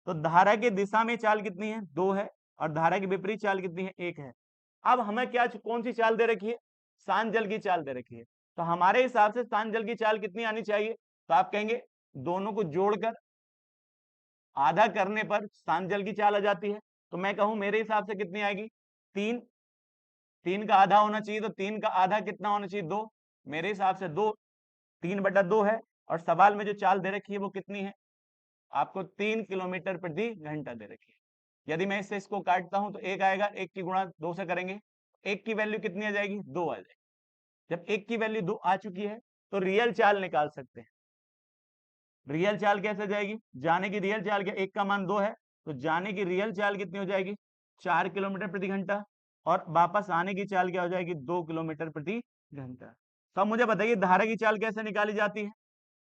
तो धारा की दिशा में चाल कितनी है, 2 है, और धारा की विपरीत चाल कितनी है, 1 है। अब हमें क्या, कौन सी चाल दे रखी है, शांत जल की चाल दे रखी है। तो हमारे हिसाब से शांत जल की चाल कितनी आनी चाहिए, तो आप कहेंगे दोनों को जोड़कर आधा करने पर शांत जल की चाल आ जाती है। तो मैं कहूं मेरे हिसाब से कितनी आएगी, 3। 3 का आधा होना चाहिए, तो 3 का आधा कितना होना चाहिए, 2। मेरे हिसाब से 2, 3/2 है। और सवाल में जो चाल दे रखी है वो कितनी है, आपको 3 किलोमीटर प्रति घंटा दे रखी है। यदि मैं इससे इसको काटता हूं तो 1 आएगा, 1 की गुणा 2 से करेंगे, 1 की वैल्यू कितनी आ जाएगी, 2 आ जाएगी। जब 1 की वैल्यू 2 आ चुकी है तो रियल चाल निकाल सकते हैं। रियल चाल कैसे जाएगी, जाने की रियल चाल क्या, 1 का मान 2 है, तो जाने की रियल चाल कितनी हो जाएगी, 4 किलोमीटर प्रति घंटा, और वापस आने की चाल क्या हो जाएगी, 2 किलोमीटर प्रति घंटा। तो अब मुझे बताइए धारा की चाल कैसे निकाली जाती है।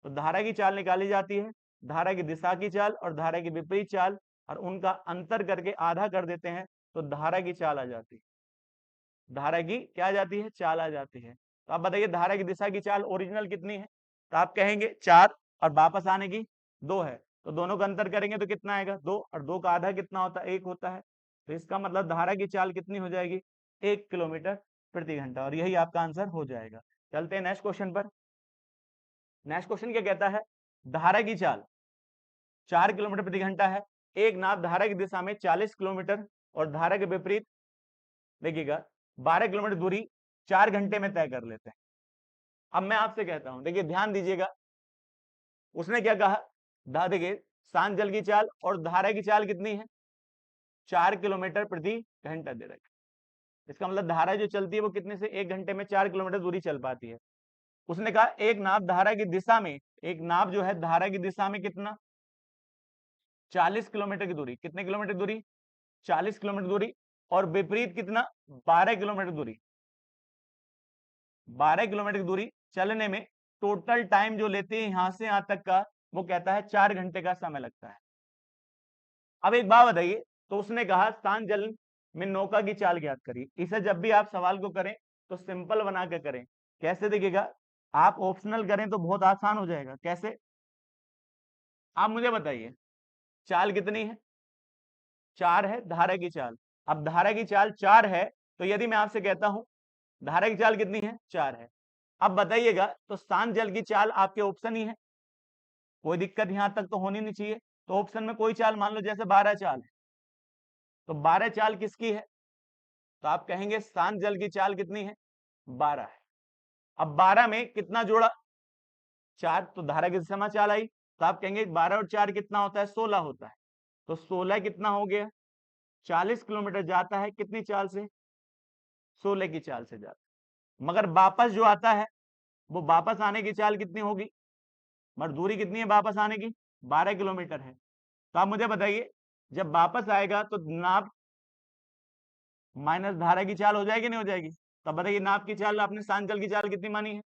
तो धारा की चाल निकाली जाती है धारा की दिशा की चाल और धारा की विपरीत चाल, और उनका अंतर करके आधा कर देते हैं तो धारा की चाल आ जाती है। धारा की क्या आ जाती है, चाल आ जाती है। तो आप बताइए धारा की दिशा की चाल ओरिजिनल कितनी है, तो आप कहेंगे 4 और वापस आने की 2 है, तो दोनों का अंतर करेंगे तो कितना आएगा 2, और 2 का आधा कितना होता है 1 होता है। तो इसका मतलब धारा की चाल कितनी हो जाएगी 1 किलोमीटर प्रति घंटा, और यही आपका आंसर हो जाएगा। चलते हैं नेक्स्ट क्वेश्चन पर। नेक्स्ट क्वेश्चन क्या कहता है, धारा की चाल 4 किलोमीटर प्रति घंटा है, एक नाव धारा की दिशा में 40 किलोमीटर और धारा के विपरीत देखिएगा 12 किलोमीटर दूरी 4 घंटे में तय कर लेते हैं। अब मैं आपसे कहता हूं, देखिए ध्यान दीजिएगा, उसने क्या कहा, देखिए शांत जल की चाल और धारा की चाल कितनी है 4 किलोमीटर प्रति घंटा दे रखा है। इसका मतलब धारा जो चलती है वो कितने से 1 घंटे में 4 किलोमीटर दूरी चल पाती है। उसने कहा एक नाव धारा की दिशा में, एक नाव जो है धारा की दिशा में कितना 40 किलोमीटर की दूरी, कितने किलोमीटर दूरी 40 किलोमीटर दूरी, और विपरीत कितना 12 किलोमीटर दूरी, 12 किलोमीटर की दूरी चलने में टोटल टाइम जो लेते हैं यहां से यहां तक का, वो कहता है 4 घंटे का समय लगता है। अब एक बात बताइए, तो उसने कहा शांत जल में नौका की चाल ज्ञात करिए। इसे जब भी आप सवाल को करें तो सिंपल बना के करें। कैसे देखिएगा, आप ऑप्शनल करें तो बहुत आसान हो जाएगा। कैसे, आप मुझे बताइए चाल कितनी है 4 है धारा की चाल। अब धारा की चाल 4 है, तो यदि मैं आपसे कहता हूं धारा की चाल कितनी है 4 है, अब बताइएगा तो शांत जल की चाल आपके ऑप्शन ही है, कोई दिक्कत यहां तक तो होनी नहीं चाहिए। तो ऑप्शन में कोई चाल मान लो जैसे 12 चाल है, तो 12 चाल किसकी है, तो आप कहेंगे शांत जल की चाल कितनी है 12 है। अब 12 में कितना जोड़ा 4, तो धारा की दिशा में चाल आई, तो आप कहेंगे 12 और 4 कितना होता है 16 होता है। तो 16 कितना हो गया 40 किलोमीटर जाता है कितनी चाल से 16 की चाल से जाता है। मगर वापस जो आता है वो वापस आने की चाल कितनी होगी, मगर दूरी कितनी है वापस आने की 12 किलोमीटर है। तो आप मुझे बताइए जब वापस आएगा तो नाव माइनस धारा की चाल हो जाएगी नहीं हो जाएगी। तो बताइए नाव की चाल आपने शांत जल की चाल कितनी मानी है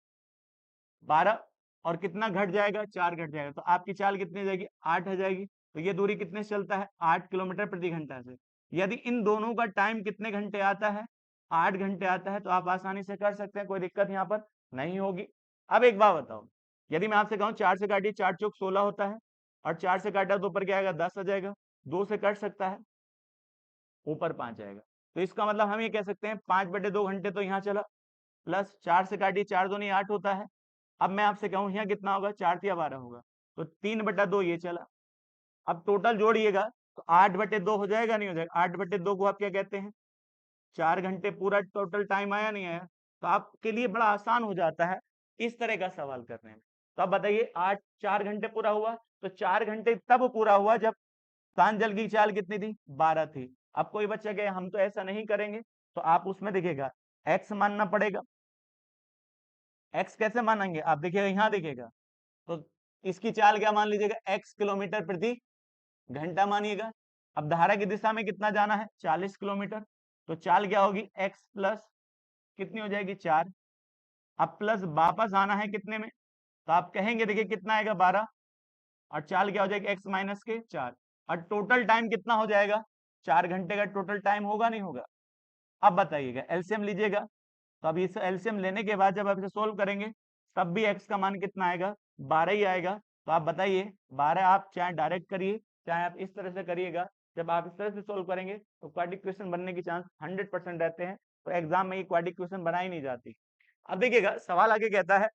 12, और कितना घट जाएगा 4 घट जाएगा, तो आपकी चाल कितनी हो जाएगी 8 हो जाएगी। तो ये दूरी कितने से चलता है 8 किलोमीटर प्रति घंटा से। यदि इन दोनों का टाइम कितने घंटे आता है 8 घंटे आता है, तो आप आसानी से कर सकते हैं, कोई दिक्कत यहाँ पर नहीं होगी। अब एक बात बताओ, यदि मैं आपसे कहूँ 4 से काटिए 4 चौक 16 होता है, और 4 से काटा तो ऊपर क्या आएगा 10 आ जाएगा, 2 से कट सकता है ऊपर 5 आएगा। तो इसका मतलब हम ये कह सकते हैं 5/2 घंटे तो यहाँ चला, प्लस 4 से काटिए 4 दूनी 8 होता है। अब मैं आपसे कहूँ यहाँ कितना होगा 4 तिया 12 होगा, तो 3/2 ये चला। अब टोटल जोड़िएगा तो 8/2 हो जाएगा नहीं हो जाएगा, 8/2 को आप क्या कहते हैं 4 घंटे पूरा टोटल टाइम आया नहीं आया। तो आपके लिए बड़ा आसान हो जाता है इस तरह का सवाल करने में। तो अब बताइए 4 घंटे पूरा हुआ, तो 4 घंटे तब पूरा हुआ जब शांत जल की चाल कितनी थी 12 थी। अब कोई बच्चा कहे हम तो ऐसा नहीं करेंगे, तो आप उसमें देखिएगा एक्स मानना पड़ेगा। एक्स कैसे मानेंगे, आप देखिएगा यहाँ देखिएगा, तो इसकी चाल क्या मान लीजिएगा x किलोमीटर प्रति घंटा मानिएगा। अब धारा की दिशा में कितना जाना है 40 किलोमीटर, तो चाल क्या होगी x प्लस कितनी हो जाएगी 4। अब प्लस वापस आना है कितने में, तो आप कहेंगे देखिए कितना आएगा 12, और चाल क्या हो जाएगी x माइनस के 4, और टोटल टाइम कितना हो जाएगा 4 घंटे का टोटल टाइम होगा नहीं होगा। अब बताइएगा एलसीएम लीजिएगा, तो अब इस एलसीएम लेने के बाद जब आप इसे सोल्व करेंगे तब भी x का मान कितना आएगा 12 ही आएगा। तो आप बताइए 12 आप चाहे डायरेक्ट करिए चाहे आप इस तरह से करिएगा, जब आप इस तरह से सोल्व करेंगे तो क्वाड्रिक क्वेश्चन बनने की चांस 100% रहते हैं। तो एग्जाम में ये क्वाड्रिक क्वेश्चन बनाई नहीं जाती। अब देखिएगा सवाल आगे कहता है,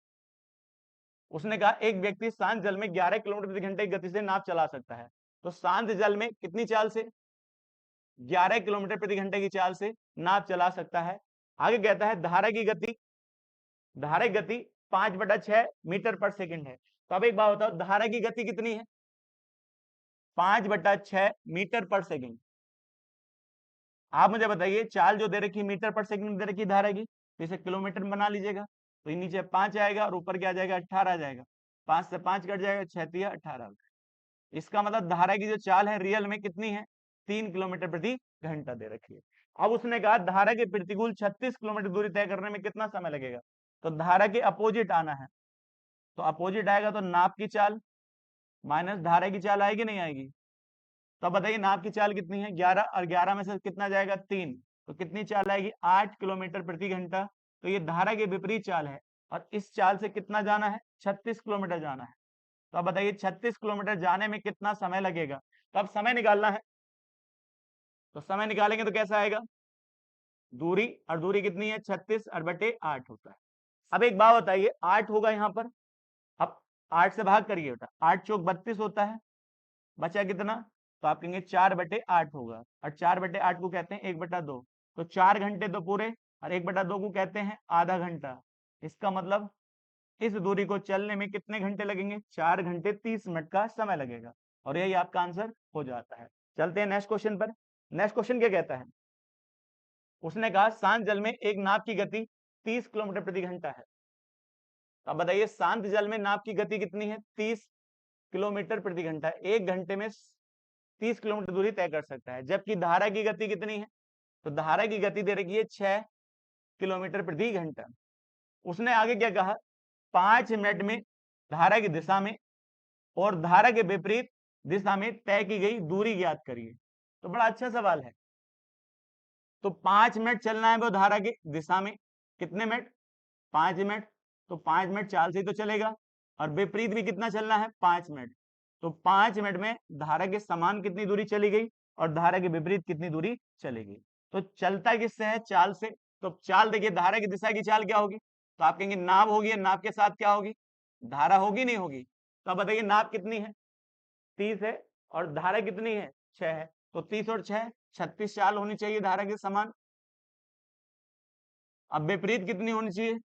उसने कहा एक व्यक्ति शांत जल में 11 किलोमीटर प्रति घंटे की गति से नाव चला सकता है। तो शांत जल में कितनी चाल से 11 किलोमीटर प्रति घंटे की चाल से नाव चला सकता है। आगे कहता है धारा की गति, धारा की गति 5/6 मीटर पर सेकंड है। तो अब एक बात बताओ धारा की गति कितनी है 5/6 मीटर पर सेकंड। आप मुझे बताइए चाल जो दे रखी मीटर पर सेकंड दे रखी धारा की, तो इसे किलोमीटर बना लीजिएगा, तो नीचे 5 आएगा और ऊपर क्या आ जाएगा 18 आ जाएगा, 5 से 5 कट जाएगा 6 तिया 18। इसका मतलब धारा की जो चाल है रियल में कितनी है 3 किलोमीटर प्रति घंटा दे रखी है। अब उसने कहा धारा के प्रतिकूल 36 किलोमीटर दूरी तय करने में कितना समय लगेगा। तो धारा के अपोजिट आना है, तो अपोजिट आएगा तो नाप की चाल माइनस धारा की चाल आएगी नहीं आएगी। तो अब बताइए नाप की चाल कितनी है 11, और 11 में से कितना जाएगा 3, तो कितनी चाल आएगी 8 किलोमीटर प्रति घंटा। तो ये धारा के विपरीत चाल है, और इस चाल से कितना जाना है 36 किलोमीटर जाना है। तो अब बताइए 36 किलोमीटर जाने में कितना समय लगेगा, तो अब समय निकालना है। तो समय निकालेंगे तो कैसा आएगा, दूरी, और दूरी कितनी है 36 और बटे 8 होता है। अब एक बात बताइए 8 होगा यहाँ पर, अब 8 से भाग करिए बेटा, 8 चौक 32 होता है, बचा कितना, तो आप कहेंगे 4/8 होगा, और 4/8 को कहते हैं 1/2। तो 4 घंटे तो पूरे, और 1/2 को कहते हैं आधा घंटा। इसका मतलब इस दूरी को चलने में कितने घंटे लगेंगे, 4 घंटे 30 मिनट का समय लगेगा, और यही आपका आंसर हो जाता है। चलते हैं नेक्स्ट क्वेश्चन पर। नेक्स्ट क्वेश्चन क्या कहता है, उसने कहा शांत जल में एक नाव की गति 30 किलोमीटर प्रति घंटा है। तो अब बताइए शांत जल में नाव की गति कितनी है 30 किलोमीटर प्रति घंटा, 1 घंटे में 30 किलोमीटर दूरी तय कर सकता है। जबकि धारा की गति कितनी है, तो धारा की गति दे रखी है 6 किलोमीटर प्रति घंटा। उसने आगे क्या कहा, 5 मिनट में धारा की दिशा में और धारा के विपरीत दिशा में तय की गई दूरी ज्ञात करिए। तो बड़ा अच्छा सवाल है। तो 5 मिनट चलना है वो धारा की दिशा में, कितने मिनट 5 मिनट, तो 5 मिनट चाल से ही तो चलेगा, और विपरीत भी कितना चलना है 5 मिनट। तो 5 मिनट में धारा के समान कितनी दूरी चली गई, और धारा के विपरीत कितनी दूरी चली गई। तो चलता किससे है, चाल से। तो चाल देखिए धारा की दिशा की चाल क्या होगी, तो आप कहेंगे नाव होगी, नाव के साथ क्या होगी, धारा होगी नहीं होगी। तो अब बताइए नाव कितनी है 30 है, और धारा कितनी है 6 है, तो 30 और 6 36 चाल होनी चाहिए धारा के समान। अब विपरीत कितनी होनी चाहिए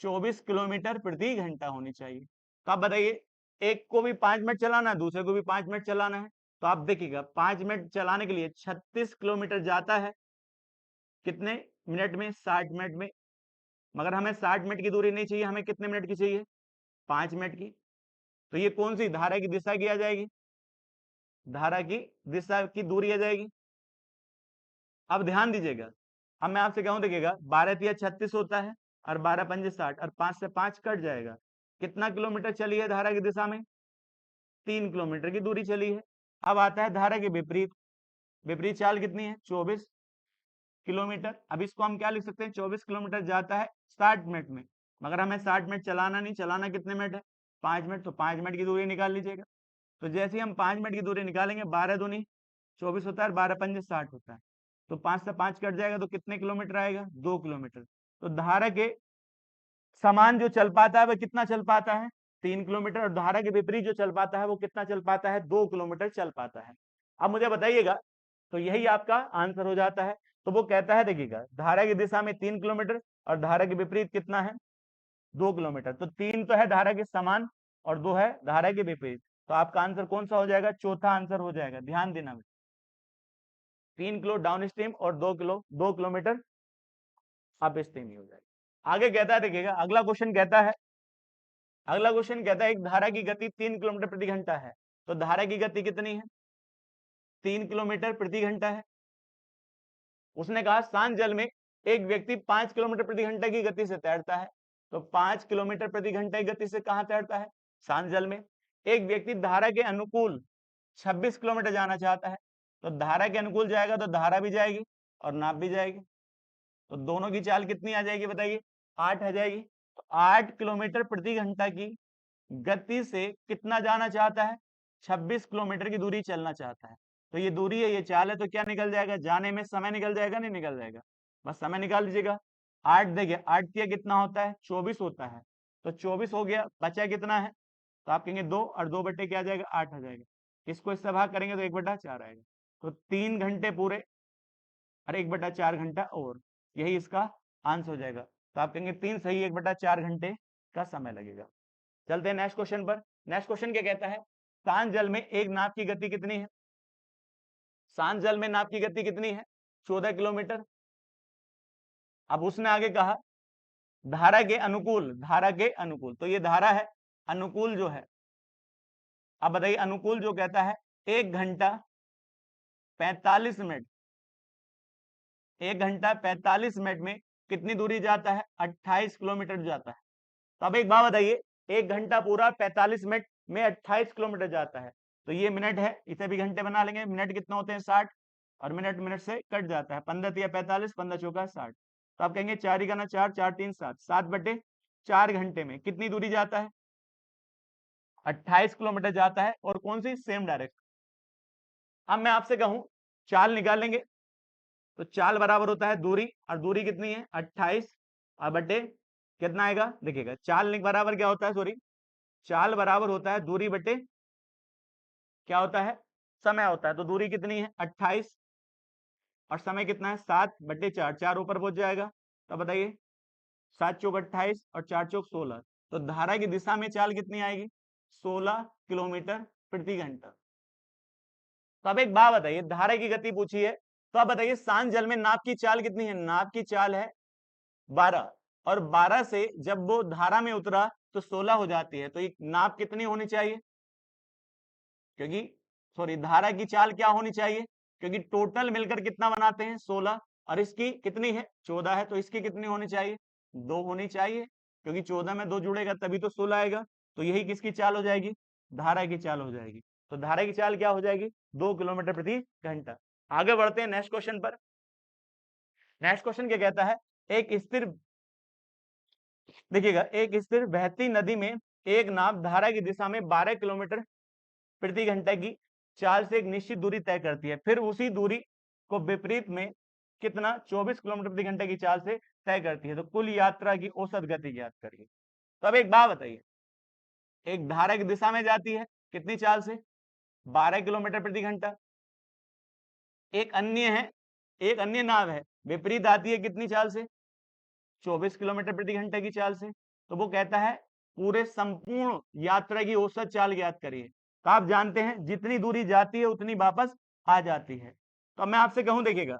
24 किलोमीटर प्रति घंटा होनी चाहिए। तो आप बताइए एक को भी 5 मिनट चलाना है, दूसरे को भी 5 मिनट चलाना है, तो आप देखिएगा 5 मिनट चलाने के लिए 36 किलोमीटर जाता है कितने मिनट में 60 मिनट में। मगर हमें 60 मिनट की दूरी नहीं चाहिए, हमें कितने मिनट की चाहिए 5 मिनट की। तो ये कौन सी धारा की दिशा की आ जाएगी, धारा की दिशा की दूरी आ जाएगी। अब ध्यान दीजिएगा, अब मैं आपसे कहूं देखिएगा 12 तिया 36 होता है, और 12 पंजे 60, और 5 से 5 कट जाएगा। कितना किलोमीटर चली है धारा की दिशा में 3 किलोमीटर की दूरी चली है। अब आता है धारा के विपरीत, विपरीत चाल कितनी है 24 किलोमीटर। अब इसको हम क्या लिख सकते हैं 24 किलोमीटर जाता है 60 मिनट में, मगर हमें 60 मिनट चलाना नहीं, चलाना कितने मिनट है 5 मिनट, तो 5 मिनट की दूरी निकाल लीजिएगा। तो जैसे ही हम 5 मिनट की दूरी निकालेंगे 12 दूनी 24 होता है, 12 पंजे 60 होता है, तो 5 से 5 कट जाएगा, तो कितने किलोमीटर आएगा 2 किलोमीटर। तो धारा के समान जो चल पाता है वह कितना चल पाता है 3 किलोमीटर, और धारा के विपरीत जो चल पाता है वो कितना चल पाता है 2 किलोमीटर चल पाता है। अब मुझे बताइएगा, तो यही आपका आंसर हो जाता है। तो वो कहता है देखिएगा धारा की दिशा में 3 किलोमीटर, और धारा के विपरीत कितना है 2 किलोमीटर। तो 3 तो है धारा के समान, और 2 है धारा के विपरीत। तो आपका आंसर कौन सा हो जाएगा, चौथा आंसर हो जाएगा। ध्यान देना, 3 किलो डाउन स्ट्रीम और 2 किलोमीटर अप स्ट्रीम ही हो जाएगा। आगे कहता है देखिएगा अगला क्वेश्चन कहता है, अगला क्वेश्चन कहता है एक धारा की गति 3 किलोमीटर प्रति घंटा है। तो धारा की गति कितनी है 3 किलोमीटर प्रति घंटा है। उसने कहा शांत जल में एक व्यक्ति 5 किलोमीटर प्रति घंटा की गति से तैरता है। तो 5 किलोमीटर प्रति घंटा की गति से कहां तैरता है, शांत जल में। एक व्यक्ति धारा के अनुकूल 26 किलोमीटर जाना चाहता है। तो धारा के अनुकूल जाएगा तो धारा भी जाएगी और नाप भी जाएगी, तो दोनों की चाल कितनी आ जाएगी बताइए 8 आ जाएगी। तो 8 किलोमीटर प्रति घंटा की गति से कितना जाना चाहता है 26 किलोमीटर की दूरी चलना चाहता है। तो ये दूरी है, ये चाल है, तो क्या निकल जाएगा, जाने में समय निकल जाएगा नहीं निकल जाएगा, बस समय निकाल लीजिएगा। 8 देखिए 8 तिया कितना होता है 24 होता है, तो 24 हो गया, बचा कितना है, तो आप कहेंगे 2, और 2 बटे क्या आ जाएगा 8 आ जाएगा। इसको इससे भाग करेंगे तो 1/4 आएगा। तो 3 घंटे पूरे और 1/4 घंटा और, यही इसका आंसर हो जाएगा। तो आप कहेंगे 3 सही, 1/4 घंटे का समय लगेगा। चलते हैं नेक्स्ट क्वेश्चन पर। नेक्स्ट क्वेश्चन क्या कहता है, शांत जल में एक नाव की गति कितनी है, शांत जल में नाव की गति कितनी है 14 किलोमीटर। अब उसने आगे कहा धारा के अनुकूल, धारा के अनुकूल, तो ये धारा है, अनुकूल जो है, अब बताइए अनुकूल जो कहता है 1 घंटा 45 मिनट, 1 घंटा 45 मिनट में कितनी दूरी जाता है? 28 किलोमीटर जाता है। तो अब एक बात बताइए, 1 घंटा पूरा 45 मिनट में 28 किलोमीटर जाता है, तो ये मिनट है, इसे भी घंटे बना लेंगे। मिनट कितने होते हैं? 60, और मिनट मिनट से कट जाता है। 15 तिया 45, 15 चौका 60। तो आप कहेंगे 4 ही करना 4, 4 3 7, 7/4 घंटे में कितनी दूरी जाता है? 28 किलोमीटर जाता है। और कौन सी? Same direction. अब मैं आपसे कहूं चाल निकालेंगे, तो चाल बराबर होता है दूरी, और दूरी कितनी है? 28 और बटे कितना आएगा? देखिएगा, चाल बराबर क्या होता है? सॉरी, चाल बराबर होता है दूरी बटे क्या होता है? समय होता है। तो दूरी कितनी है? 28, और समय कितना है? 7/4, 4 ऊपर पहुंच जाएगा। तो बताइए, 7 चौक 28 और 4 चौक 16। तो धारा की दिशा में चाल कितनी आएगी? 16 किलोमीटर प्रति घंटा। तो अब एक बात बताइए, धारा की गति पूछी है, तो आप बताइए शांत जल में नाव की चाल कितनी है? नाव की चाल है 12, और 12 से जब वो धारा में उतरा तो 16 हो जाती है। तो ये नाव कितनी होनी चाहिए? क्योंकि सॉरी, धारा की चाल क्या होनी चाहिए? क्योंकि टोटल मिलकर कितना बनाते हैं? 16, और इसकी कितनी है? 14 है। तो इसकी कितनी होनी चाहिए? 2 होनी चाहिए, क्योंकि 14 में 2 जुड़ेगा तभी तो 16 आएगा। तो यही किसकी चाल हो जाएगी? धारा की चाल हो जाएगी। तो धारा की चाल क्या हो जाएगी? 2 किलोमीटर प्रति घंटा। आगे बढ़ते हैं नेक्स्ट क्वेश्चन पर। नेक्स्ट क्वेश्चन क्या कहता है? एक स्थिर, देखिएगा, एक स्थिर बहती नदी में एक नाव धारा की दिशा में 12 किलोमीटर प्रति घंटा की चाल से एक निश्चित दूरी तय करती है, फिर उसी दूरी को विपरीत में कितना? 24 किलोमीटर प्रति घंटे की चाल से तय करती है। तो कुल यात्रा की औसत गति ज्ञात करिए। तो अब एक बात बताइए, एक धारा की दिशा में जाती है कितनी चाल से? 12 किलोमीटर प्रति घंटा। एक अन्य है, एक अन्य नाव है, विपरीत आती है कितनी चाल से? 24 किलोमीटर प्रति घंटे की चाल से। तो वो कहता है पूरे संपूर्ण यात्रा की औसत चाल ज्ञात करिए। तो आप जानते हैं जितनी दूरी जाती है उतनी वापस आ जाती है। तो अब मैं आपसे कहूं, देखिएगा,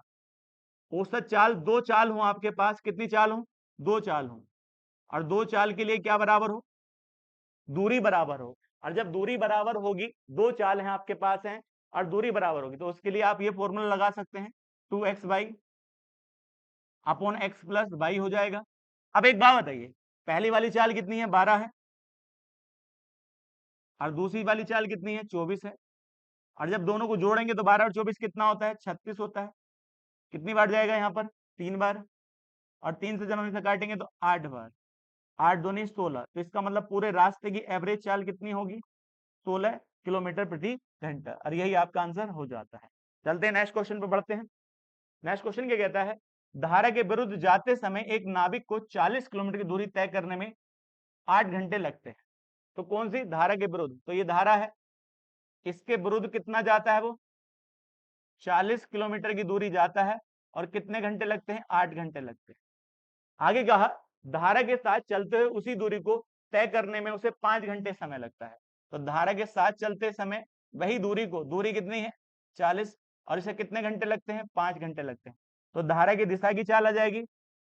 औसत चाल, दो चाल हो आपके पास, कितनी चाल हो? दो चाल हो, और दो चाल के लिए क्या बराबर हो? दूरी बराबर हो। और जब दूरी बराबर होगी, दो चाल हैं आपके पास हैं, और दूरी बराबर होगी, तो उसके लिए आप ये फॉर्मूला लगा सकते हैं, 2x by upon x plus y हो जाएगा। अब एक बात बताइए, पहली वाली चाल कितनी है? 12 है, और दूसरी वाली चाल कितनी है? 24 है। और जब दोनों को जोड़ेंगे तो 12 और 24 कितना होता है? 36 होता है। कितनी बार जाएगा यहाँ पर? 3 बार। और 3 से जब हम इसे काटेंगे तो 8 बार। 8 दूनी 16। तो इसका मतलब पूरे रास्ते की एवरेज चाल कितनी होगी? 16 किलोमीटर प्रति घंटा। और यही आपका आंसर हो जाता है। चलते हैं नेक्स्ट क्वेश्चन पर बढ़ते हैं। नेक्स्ट क्वेश्चन क्या कहता है? धारा के विरुद्ध जाते समय एक नाविक को 40 किलोमीटर की दूरी तय करने में 8 घंटे लगते हैं। तो कौन सी धारा के विरुद्ध? तो ये धारा है, इसके विरुद्ध कितना जाता है? वो 40 किलोमीटर की दूरी जाता है, और कितने घंटे लगते हैं? 8 घंटे लगते हैं। आगे कहा, धारा के साथ चलते हुए उसी दूरी को तय करने में उसे 5 घंटे समय लगता है। तो धारा के साथ चलते समय वही दूरी को, दूरी कितनी है? 40, और इसे कितने घंटे लगते हैं? 5 घंटे लगते हैं। तो धारा की दिशा की चाल आ जाएगी।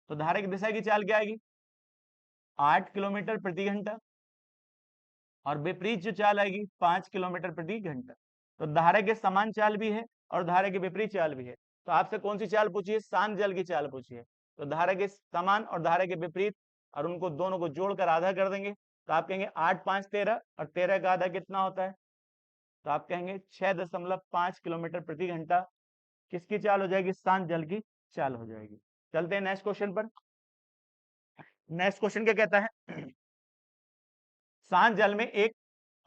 तो धारा की दिशा की चाल क्या आएगी? 8 किलोमीटर प्रति घंटा, और विपरीत जो चाल आएगी 5 किलोमीटर प्रति घंटा। तो धारा के समान चाल भी है और धारा के विपरीत चाल भी है। तो आपसे कौन सी चाल पूछी है? शांत जल की चाल पूछी है। तो धारा के समान और धारा के विपरीत, और उनको दोनों को जोड़कर आधा कर देंगे। तो आप कहेंगे 8 5 13, और 13 का आधा कितना होता है? तो आप कहेंगे 6.5 किलोमीटर प्रति घंटा किसकी चाल हो जाएगी? शांत जल की चाल हो जाएगी। चलते हैं नेक्स्ट क्वेश्चन पर। नेक्स्ट क्वेश्चन क्या कहता है? शांत जल में एक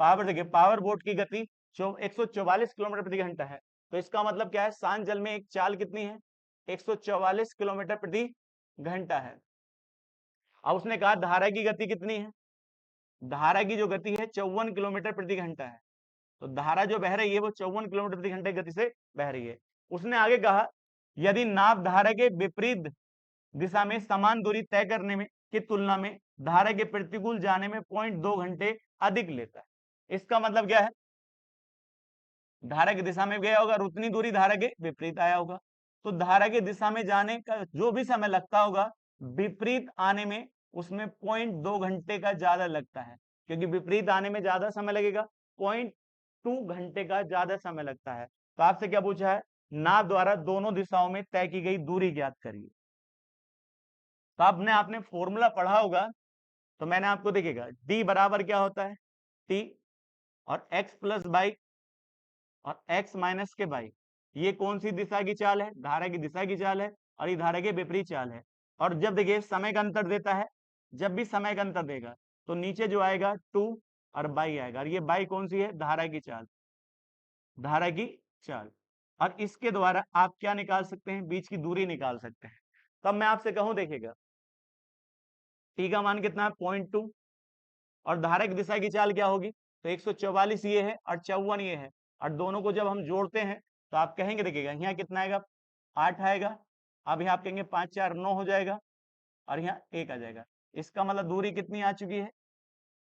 पावर, देखिए, पावर बोट की गति 144 किलोमीटर प्रति घंटा है। तो इसका मतलब क्या है? शांत जल में एक चाल कितनी है? 144 किलोमीटर प्रति घंटा है। अब उसने कहा धारा की गति कितनी है? धारा की जो गति है 54 किलोमीटर प्रति घंटा है। तो धारा जो बह रही है वो 54 किलोमीटर प्रति घंटे की गति से बह रही है। उसने आगे कहा, यदि नाव धारा के विपरीत दिशा में समान दूरी तय करने में की तुलना में धारा के प्रतिकूल जाने में 0.2 घंटे अधिक लेता है। इसका मतलब क्या है? धारा की दिशा में गया होगा और उतनी दूरी धारा के विपरीत आया होगा। तो धारा की दिशा में जाने का जो भी समय लगता होगा, विपरीत आने में उसमें 0.2 घंटे का ज्यादा लगता है, क्योंकि विपरीत आने में ज्यादा समय लगेगा, 0.2 घंटे का ज्यादा समय लगता है। तो आपसे क्या पूछा है? नाव द्वारा दोनों दिशाओं में तय की गई दूरी ज्ञात करिए। तो आपने आपने फॉर्मूला पढ़ा होगा, तो मैंने आपको देखिएगा डी बराबर क्या होता है, टी और एक्स प्लस बाई और एक्स माइनस के बाई। ये कौन सी दिशा की चाल है, धारा की दिशा की चाल है, और ये धारा के विपरीत चाल है। और जब देखिए समय का अंतर देता है, जब भी समय का अंतर देगा तो नीचे जो आएगा 2 और बाई आएगा, और ये बाई कौन सी है, धारा की चाल, धारा की चाल। और इसके द्वारा आप क्या निकाल सकते हैं, बीच की दूरी निकाल सकते हैं। तब मैं आपसे कहूं देखिएगा टी का मान कितना है, 0.2, और धारा की दिशा की चाल क्या होगी, तो 144 ये है और 54 ये है, और दोनों को जब हम जोड़ते हैं तो आप कहेंगे देखिएगा यहाँ कितना आएगा, 8 आएगा। अब यहाँ आप कहेंगे 5 4 9 हो जाएगा, और यहाँ 1 आ जाएगा। इसका मतलब दूरी कितनी आ चुकी है,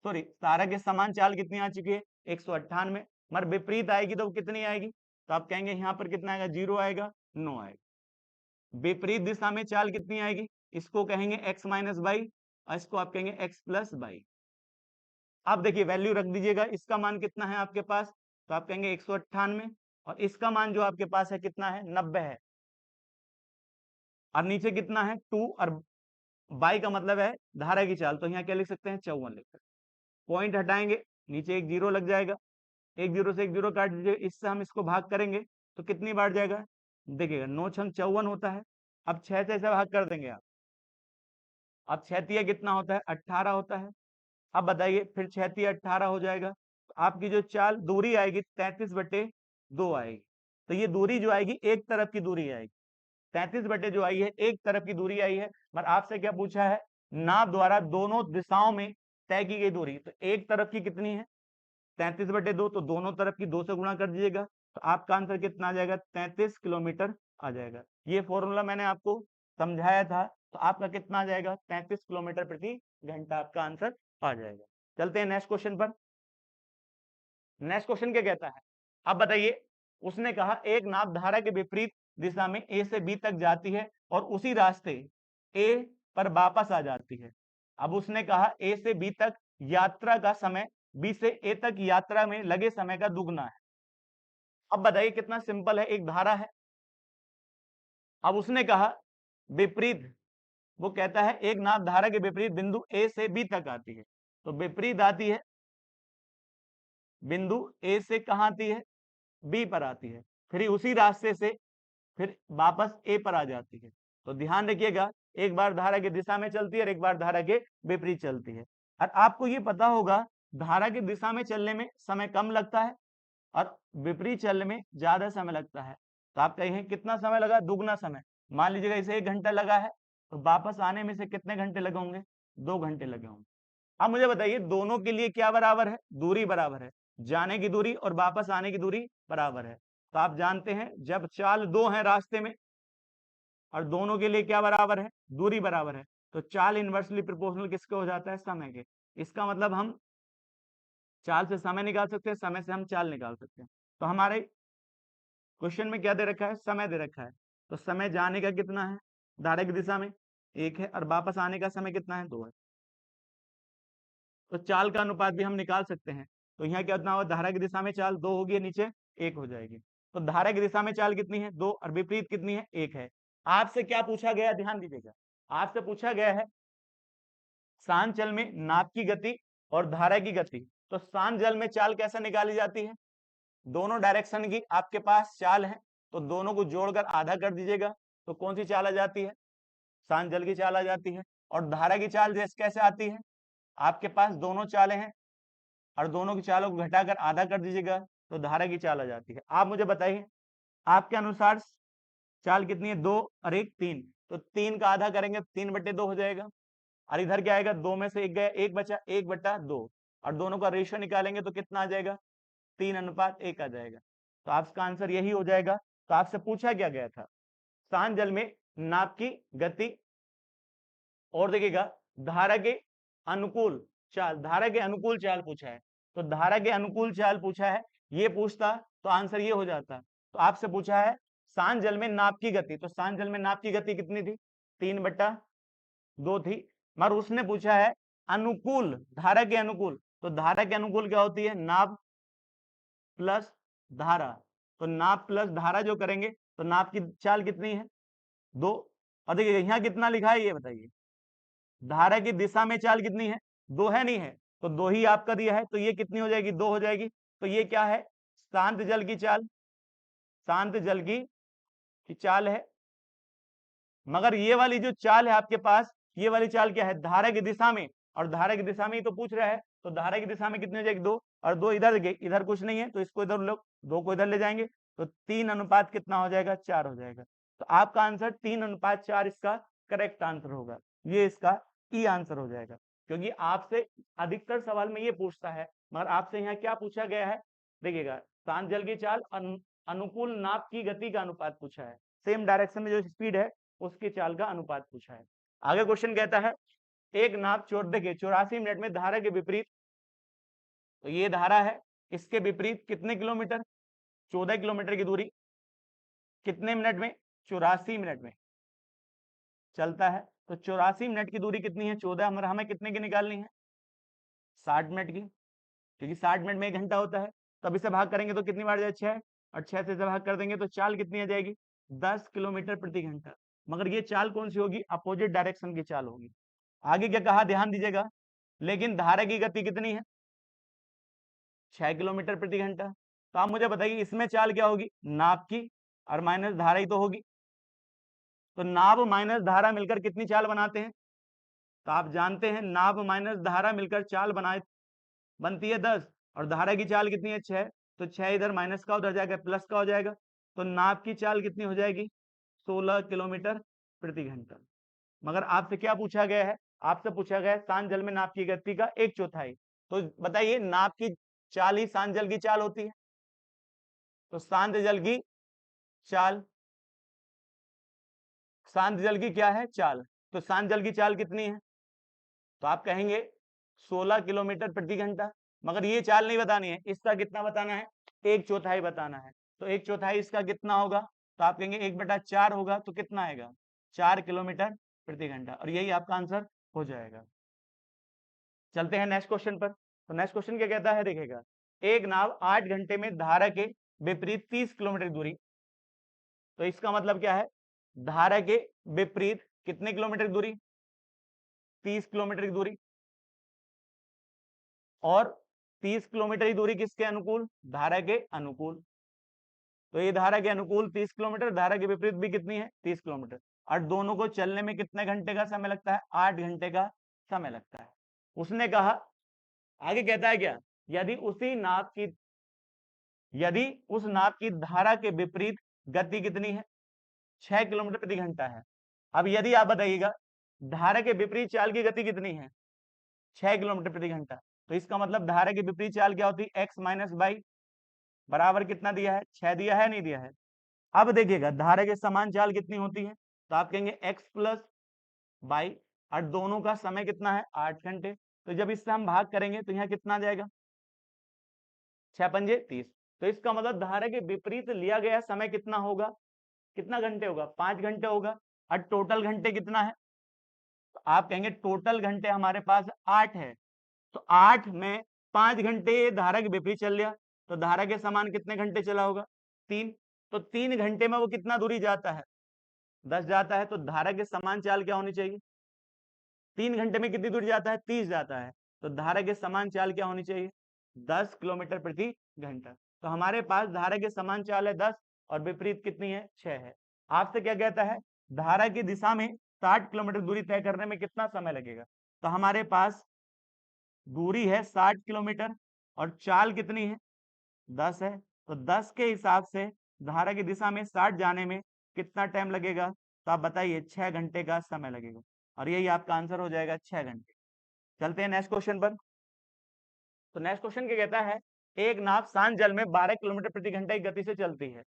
सॉरी तारा के समान चाल कितनी आ चुकी है, 198। मगर विपरीत आएगी तो कितनी आएगी, तो आप कहेंगे यहाँ पर कितना आएगा, 0 आएगा, 9 आएगा। विपरीत दिशा में चाल कितनी आएगी, इसको कहेंगे x माइनस बाई, और इसको आप कहेंगे x प्लस बाई। आप देखिए वैल्यू रख दीजिएगा, इसका मान कितना है आपके पास, तो आप कहेंगे 198, और इसका मान जो आपके पास है कितना है, 90 है, और नीचे कितना है 2, और बाई का मतलब है धारा की चाल, तो यहाँ क्या लिख सकते हैं, 54 लिख सकते हैं। पॉइंट हटाएंगे, नीचे एक जीरो लग जाएगा, एक जीरो से एक जीरो काट दीजिए, इससे हम इसको भाग करेंगे तो कितनी बार जाएगा, देखिएगा 9 छंग 54 होता है। अब 6 से ऐसे भाग कर देंगे आप, अब 6 तिया कितना होता है, 18 होता है। अब बताइए फिर 6 तिया 18 हो जाएगा, तो आपकी जो चाल दूरी आएगी 33/2 आएगी। तो ये दूरी जो आएगी एक तरफ की दूरी आएगी, 33 बटे जो आई है एक तरफ की दूरी आई है। पर आपसे क्या पूछा है, नाप द्वारा दोनों दिशाओं में तय की गई दूरी, तो एक तरफ की कितनी है 33/2, तो दोनों तरफ की 2 से गुणा कर दीजिएगा, तो आपका आंसर कितना आ जाएगा, 33 किलोमीटर आ जाएगा। ये फॉर्मूला मैंने आपको समझाया था, तो आपका कितना आ जाएगा, 33 किलोमीटर प्रति घंटा आपका आंसर आ जाएगा। चलते हैं नेक्स्ट क्वेश्चन पर। नेक्स्ट क्वेश्चन क्या कहता है, अब बताइए, उसने कहा एक नाव धारा के विपरीत दिशा में ए से बी तक जाती है और उसी रास्ते ए पर वापस आ जाती है। अब उसने कहा ए से बी तक यात्रा का समय बी से ए तक यात्रा में लगे समय का दुगना है। अब बताइए कितना सिंपल है, एक धारा है, अब उसने कहा विपरीत, वो कहता है एक नाव धारा के विपरीत बिंदु ए से बी तक आती है, तो विपरीत आती है, बिंदु ए से कहां आती है, बी पर आती है, फिर उसी रास्ते से फिर वापस ए पर आ जाती है। तो ध्यान रखिएगा, एक बार धारा की दिशा में चलती है और एक बार धारा के विपरीत चलती है। और आपको ये पता होगा धारा की दिशा में चलने में समय कम लगता है और विपरीत चलने में ज्यादा समय लगता है। तो आप कहें कितना समय लगा, दुगना समय। मान लीजिएगा इसे 1 घंटा लगा है, तो वापस आने में से कितने घंटे लगे होंगे, 2 घंटे लगे होंगे। अब मुझे बताइए दोनों के लिए क्या बराबर है, दूरी बराबर है, जाने की दूरी और वापस आने की दूरी बराबर है। तो आप जानते हैं जब चाल 2 है रास्ते में और दोनों के लिए क्या बराबर है, दूरी बराबर है, तो चाल इनवर्सली प्रोपोर्शनल किसके हो जाता है, समय के। इसका मतलब हम चाल से समय निकाल सकते हैं, समय से हम चाल निकाल सकते हैं। तो हमारे क्वेश्चन में क्या दे रखा है, समय दे रखा है, तो समय जाने का कितना है धारा की दिशा में 1 है, और वापस आने का समय कितना है, 2 है। तो चाल का अनुपात भी हम निकाल सकते हैं। तो यहाँ क्या होगा, धारा की दिशा में चाल 2 होगी, नीचे 1 हो जाएगी। तो धारा की दिशा में चाल कितनी है, 2, और विपरीत कितनी है, 1 है। आपसे क्या पूछा गया, ध्यान दीजिएगा, आपसे पूछा गया है शांत जल में नाप की गति और धारा की गति। तो शांत जल में चाल कैसे निकाली जाती है, दोनों डायरेक्शन की आपके पास चाल है, तो दोनों को जोड़कर आधा कर दीजिएगा, तो कौन सी चाल आ जाती है, शांत जल की चाल आ जाती है। और धारा की चाल जैसे कैसे आती है, आपके पास दोनों चालें हैं और दोनों की चालों को घटाकर आधा कर दीजिएगा, तो धारा की चाल आ जाती है। आप मुझे बताइए आपके अनुसार चाल कितनी है, 2 और 1 3, तो 3 का आधा करेंगे 3/2 हो जाएगा, और इधर क्या आएगा, 2 में से 1 गया, 1 बचा, 1/2, और दोनों का रेशियो निकालेंगे तो कितना आ जाएगा, 3:1 आ जाएगा। तो आपका आंसर यही हो जाएगा। तो आपसे पूछा क्या गया था, शांत जल में नाप की गति और देखिएगा धारा के अनुकूल चाल, धारा के अनुकूल चाल पूछा है, तो धारा के अनुकूल चाल पूछा है, ये पूछता तो आंसर ये हो जाता। तो आपसे पूछा है शांत जल में नाप की गति, तो शांत जल में नाप की गति कितनी थी, 3/2 थी। मगर उसने पूछा है अनुकूल, धारा के अनुकूल, तो धारा के अनुकूल क्या होती है, नाप प्लस धारा। तो नाप प्लस धारा जो करेंगे तो नाप की चाल कितनी है, 2। और देखिए यहाँ कितना लिखा है ये बताइए, धारा की दिशा में चाल कितनी है, 2 है, नहीं है, तो 2 ही आपका दिया है, तो ये कितनी हो जाएगी, 2 हो जाएगी। तो ये क्या है, शांत जल की चाल, शांत जल की चाल है। मगर ये वाली जो चाल है आपके पास, ये वाली चाल क्या है, धारा की दिशा में, और धारा की दिशा में ही तो पूछ रहा है, तो धारा की दिशा में कितनी हो जाएगी, 2, और 2 इधर गई, इधर कुछ नहीं है, तो इसको इधर लोग 2 को इधर ले जाएंगे, तो 3 अनुपात कितना हो जाएगा, 4 हो जाएगा। तो आपका आंसर 3 अनुपात 4 इसका करेक्ट आंसर होगा, ये इसका ई आंसर हो जाएगा। क्योंकि आपसे अधिकतर सवाल में ये पूछता है, मगर आपसे यहाँ क्या पूछा गया है, देखिएगा, शांत जल की चाल अनुकूल नाप की गति का अनुपात पूछा है, सेम डायरेक्शन में जो स्पीड है उसकी चाल का अनुपात पूछा है। आगे क्वेश्चन कहता है, एक नाप 84 मिनट में धारा के विपरीत, तो ये धारा है, इसके विपरीत कितने किलोमीटर, 14 किलोमीटर की दूरी कितने मिनट में, 84 मिनट में चलता है। तो 84 मिनट की दूरी कितनी है, 14, हमें कितने की निकालनी है, 60 मिनट की, क्योंकि 60 मिनट में 1 घंटा होता है। तो अब इसे भाग करेंगे तो कितनी बार जाए, 6, और 6 से भाग कर देंगे तो चाल कितनी आ जाएगी, 10 किलोमीटर प्रति घंटा। मगर ये चाल कौन सी होगी, अपोजिट डायरेक्शन की चाल होगी। आगे क्या कहा, ध्यान दीजिएगा, लेकिन धारा की गति कितनी है, 6 किलोमीटर प्रति घंटा। तो आप मुझे बताइए इसमें चाल क्या होगी, नाप की और माइनस धारा ही तो होगी। तो नाप माइनस धारा मिलकर कितनी चाल बनाते हैं, तो आप जानते हैं नाप माइनस धारा मिलकर चाल बनती है 10, और धारा की चाल कितनी है, 6, तो 6 इधर माइनस का उधर जाएगा, प्लस का हो जाएगा, तो नाप की चाल कितनी हो जाएगी, 16 किलोमीटर प्रति घंटा। मगर आपसे क्या पूछा गया है, आपसे पूछा गया है शांत जल में नाप की गति का 1/4। तो बताइए नाप की चाल ही शांत जल की चाल होती है, तो शांत जल की चाल, शांत जल की क्या है, चाल, तो शांत जल की चाल कितनी है, तो आप कहेंगे 16 किलोमीटर प्रति घंटा। मगर ये चाल नहीं बतानी है, इसका कितना बताना है, 1/4 बताना है। तो 1/4 इसका कितना होगा, तो आप कहेंगे 1/4 होगा, तो कितना आएगा, 4 किलोमीटर प्रति घंटा, और यही आपका आंसर हो जाएगा। चलते हैं नेक्स्ट क्वेश्चन पर। तो नेक्स्ट क्वेश्चन क्या कहता है, देखिएगा, एक नाव 8 घंटे में धारा के विपरीत 30 किलोमीटर दूरी, तो इसका मतलब क्या है, धारा के विपरीत कितने किलोमीटर की दूरी, 30 किलोमीटर की दूरी, और 30 किलोमीटर की दूरी किसके अनुकूल, धारा के अनुकूल। तो ये धारा के अनुकूल 30 किलोमीटर, धारा के विपरीत भी कितनी है, 30 किलोमीटर, और दोनों को चलने में कितने घंटे का समय लगता है, 8 घंटे का समय लगता है। उसने कहा, आगे कहता है क्या, यदि उस नाव की धारा के विपरीत गति कितनी है, 6 किलोमीटर प्रति घंटा है। अब यदि आप बताइएगा धारा के विपरीत चाल की गति कितनी है, 6 किलोमीटर प्रति घंटा, तो इसका मतलब धारा की विपरीत चाल क्या होती है, एक्स माइनस बाई, बराबर कितना दिया है, 6 दिया है, नहीं दिया है। अब देखिएगा धारा के समान चाल कितनी होती है, तो आप कहेंगे एक्स प्लस बाई, और दोनों का समय कितना है, 8 घंटे। तो जब इससे हम भाग करेंगे तो यहाँ कितना जाएगा, 6 पंजे 30। तो इसका मतलब धारा के विपरीत लिया गया समय कितना होगा, कितना घंटे होगा, 5 घंटे होगा, और टोटल घंटे कितना है, तो आप कहेंगे टोटल घंटे हमारे पास 8 है, तो 8 में 5 घंटे धारा के विपरीत चल लिया, तो धारा के समान कितने घंटे चला होगा, 3। तो 3 घंटे में वो कितना दूरी जाता है, 10 जाता है। तो धारा के समान चाल क्या होनी चाहिए, 3 घंटे में कितनी दूरी जाता है, 30 जाता है, तो धारा के समान चाल क्या होनी चाहिए, 10 किलोमीटर प्रति घंटा। तो हमारे पास धारा के समान चाल है 10, और विपरीत कितनी है, 6 है। आपसे क्या कहता है, धारा की दिशा में 60 किलोमीटर दूरी तय करने में कितना समय लगेगा, तो हमारे पास दूरी है 60 किलोमीटर, और चाल कितनी है, 10 है, तो 10 के हिसाब से धारा की दिशा में 60 जाने में कितना टाइम लगेगा, तो आप बताइए 6 घंटे का समय लगेगा, और यही आपका आंसर हो जाएगा, 6 घंटे। चलते हैं नेक्स्ट क्वेश्चन पर। तो नेक्स्ट क्वेश्चन क्या कहता है, एक नाव शांत जल में 12 किलोमीटर प्रति घंटा की गति से चलती है।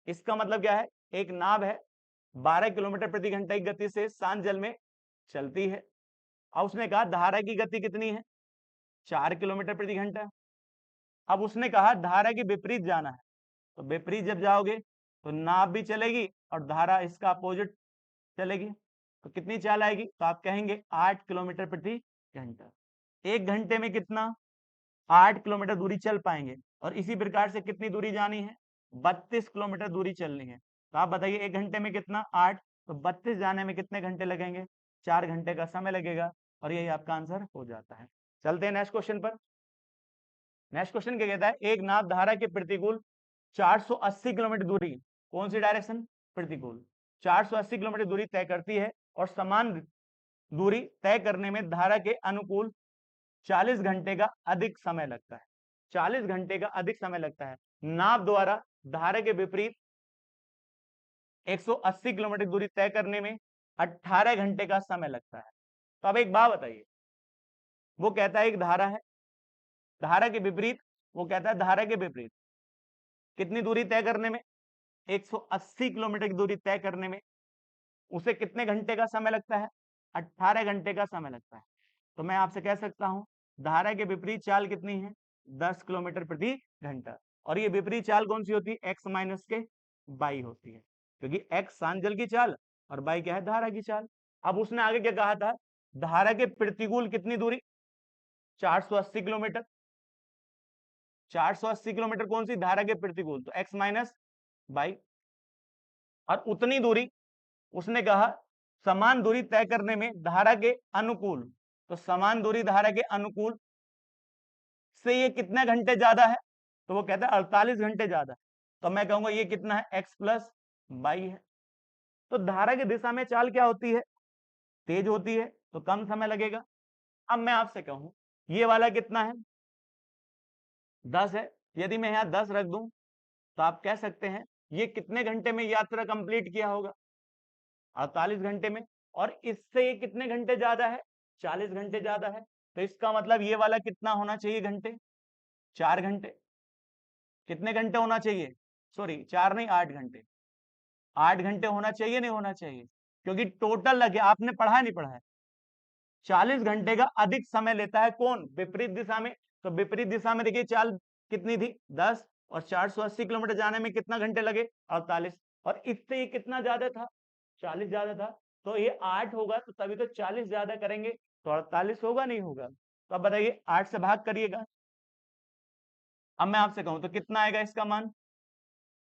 इसका मतलब क्या है, एक नाव है 12 किलोमीटर प्रति घंटा की गति से शांत जल में चलती है, और उसने कहा धारा की गति कितनी है, 4 किलोमीटर प्रति घंटा। अब उसने कहा धारा के विपरीत जाना है, तो विपरीत जब जाओगे तो नाव भी चलेगी और धारा इसका अपोजिट चलेगी, तो कितनी चाल आएगी, तो आप कहेंगे 8 किलोमीटर प्रति घंटा। 1 घंटे में कितना, 8 किलोमीटर दूरी चल पाएंगे, और इसी प्रकार से कितनी दूरी जानी है, 32 किलोमीटर दूरी चलनी है। तो आप बताइए 1 घंटे में कितना, 8, तो 32 जाने में कितने घंटे लगेंगे, 4 घंटे का समय लगेगा और यही आपका आंसर हो जाता है। चलते हैं नेक्स्ट क्वेश्चन पर। नेक्स्ट क्वेश्चन क्या कहता है, एक नाव धारा के प्रतिकूल 480 किलोमीटर दूरी, कौन सी डायरेक्शन, प्रतिकूल, 480 किलोमीटर दूरी तय करती है और समान दूरी तय करने में धारा के अनुकूल 40 घंटे का अधिक समय लगता है। 40 घंटे का अधिक समय लगता है। नाव द्वारा धारा के विपरीत 180 किलोमीटर दूरी तय करने में 18 घंटे का समय लगता है। तो अब एक बात बताइए, वो कहता है एक धारा है, धारा के विपरीत, वो कहता है धारा के विपरीत कितनी दूरी तय करने में, 180 किलोमीटर की दूरी तय करने में उसे कितने घंटे का समय लगता है, 18 घंटे का समय लगता है। तो मैं आपसे कह सकता हूं धारा के विपरीत चाल कितनी है, 10 किलोमीटर प्रति घंटा। और ये विपरीत चाल कौन सी होती है, एक्स माइनस के बाई होती है, क्योंकि एक्स शांत जल की चाल और बाई क्या है, धारा की चाल। अब उसने आगे क्या कहा था, धारा के प्रतिकूल कितनी दूरी, 480 किलोमीटर। 480 किलोमीटर कौन सी, धारा के प्रतिकूल, तो एक्स माइनस बाई। और उतनी दूरी उसने कहा समान दूरी तय करने में धारा के अनुकूल, तो समान दूरी धारा के अनुकूल से ये कितने घंटे ज्यादा है, तो वो कहता है 48 घंटे ज्यादा है। तो मैं कहूंगा ये कितना है, एक्स प्लस बाई है। तो धारा की दिशा में चाल क्या होती है, तेज होती है, तो कम समय लगेगा। अब मैं आपसे कहूं ये वाला कितना है, 10 है। यदि मैं यहां 10 रख दूं तो आप कह सकते हैं ये कितने घंटे में यात्रा कंप्लीट किया होगा, 48 घंटे में। और इससे ये कितने घंटे ज्यादा है, 40 घंटे ज्यादा है। तो इसका मतलब ये वाला कितना होना चाहिए घंटे, 4 घंटे। कितने घंटे होना चाहिए, सॉरी 4 नहीं 8 घंटे। 8 घंटे होना चाहिए, नहीं होना चाहिए, क्योंकि टोटल लगे, आपने पढ़ा नहीं पढ़ा है, 40 घंटे का अधिक समय लेता है कौन, विपरीत दिशा में। तो विपरीत दिशा में देखिए चाल कितनी थी, 10, और 480 किलोमीटर जाने में कितना घंटे लगे, 48। और इससे ये कितना ज्यादा था, 40 ज्यादा था। तो ये 8 होगा, तो तभी तो 40 ज्यादा करेंगे तो 48 होगा, नहीं होगा। तो अब बताइए 8 से भाग करिएगा। अब मैं आपसे कहूं तो कितना आएगा इसका मान,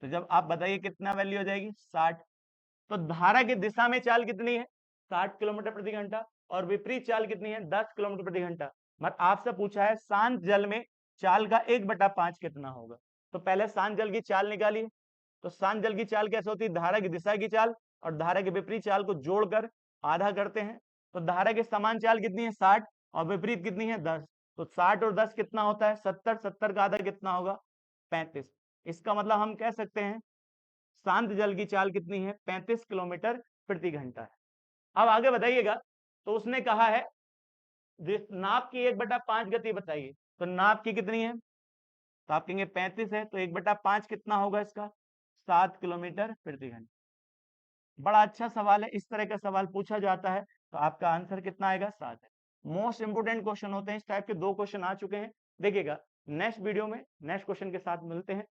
तो जब आप बताइए कितना वैल्यू हो जाएगी, 60। तो धारा की दिशा में चाल कितनी है, 60 किलोमीटर प्रति घंटा, और विपरीत चाल कितनी है, 10 किलोमीटर प्रति घंटा। मतलब आपसे पूछा है शांत जल में चाल का 1/5 कितना होगा। तो पहले शांत जल की चाल निकालिए। तो शांत जल की चाल कैसे होती है, धारा की दिशा की चाल और धारा के विपरीत चाल को जोड़कर आधा करते हैं। तो धारा की समान चाल कितनी है, 60, और विपरीत कितनी है, 10। तो 60 और 10 कितना होता है, 70, 70 का आधा कितना होगा, 35। इसका मतलब हम कह सकते हैं शांत जल की चाल कितनी है, 35 किलोमीटर प्रति घंटा है। अब आगे बताइएगा, तो उसने कहा है नाप की 1/5 गति बताइए। तो नाप की कितनी है, तो आप कहेंगे 35 है, तो 1/5 कितना होगा इसका, 7 किलोमीटर प्रति घंटा। बड़ा अच्छा सवाल है, इस तरह का सवाल पूछा जाता है तो आपका आंसर कितना आएगा, 7 है। मोस्ट इंपोर्टेंट क्वेश्चन होते हैं, इस टाइप के 2 क्वेश्चन आ चुके हैं। देखिएगा नेक्स्ट वीडियो में नेक्स्ट क्वेश्चन के साथ मिलते हैं।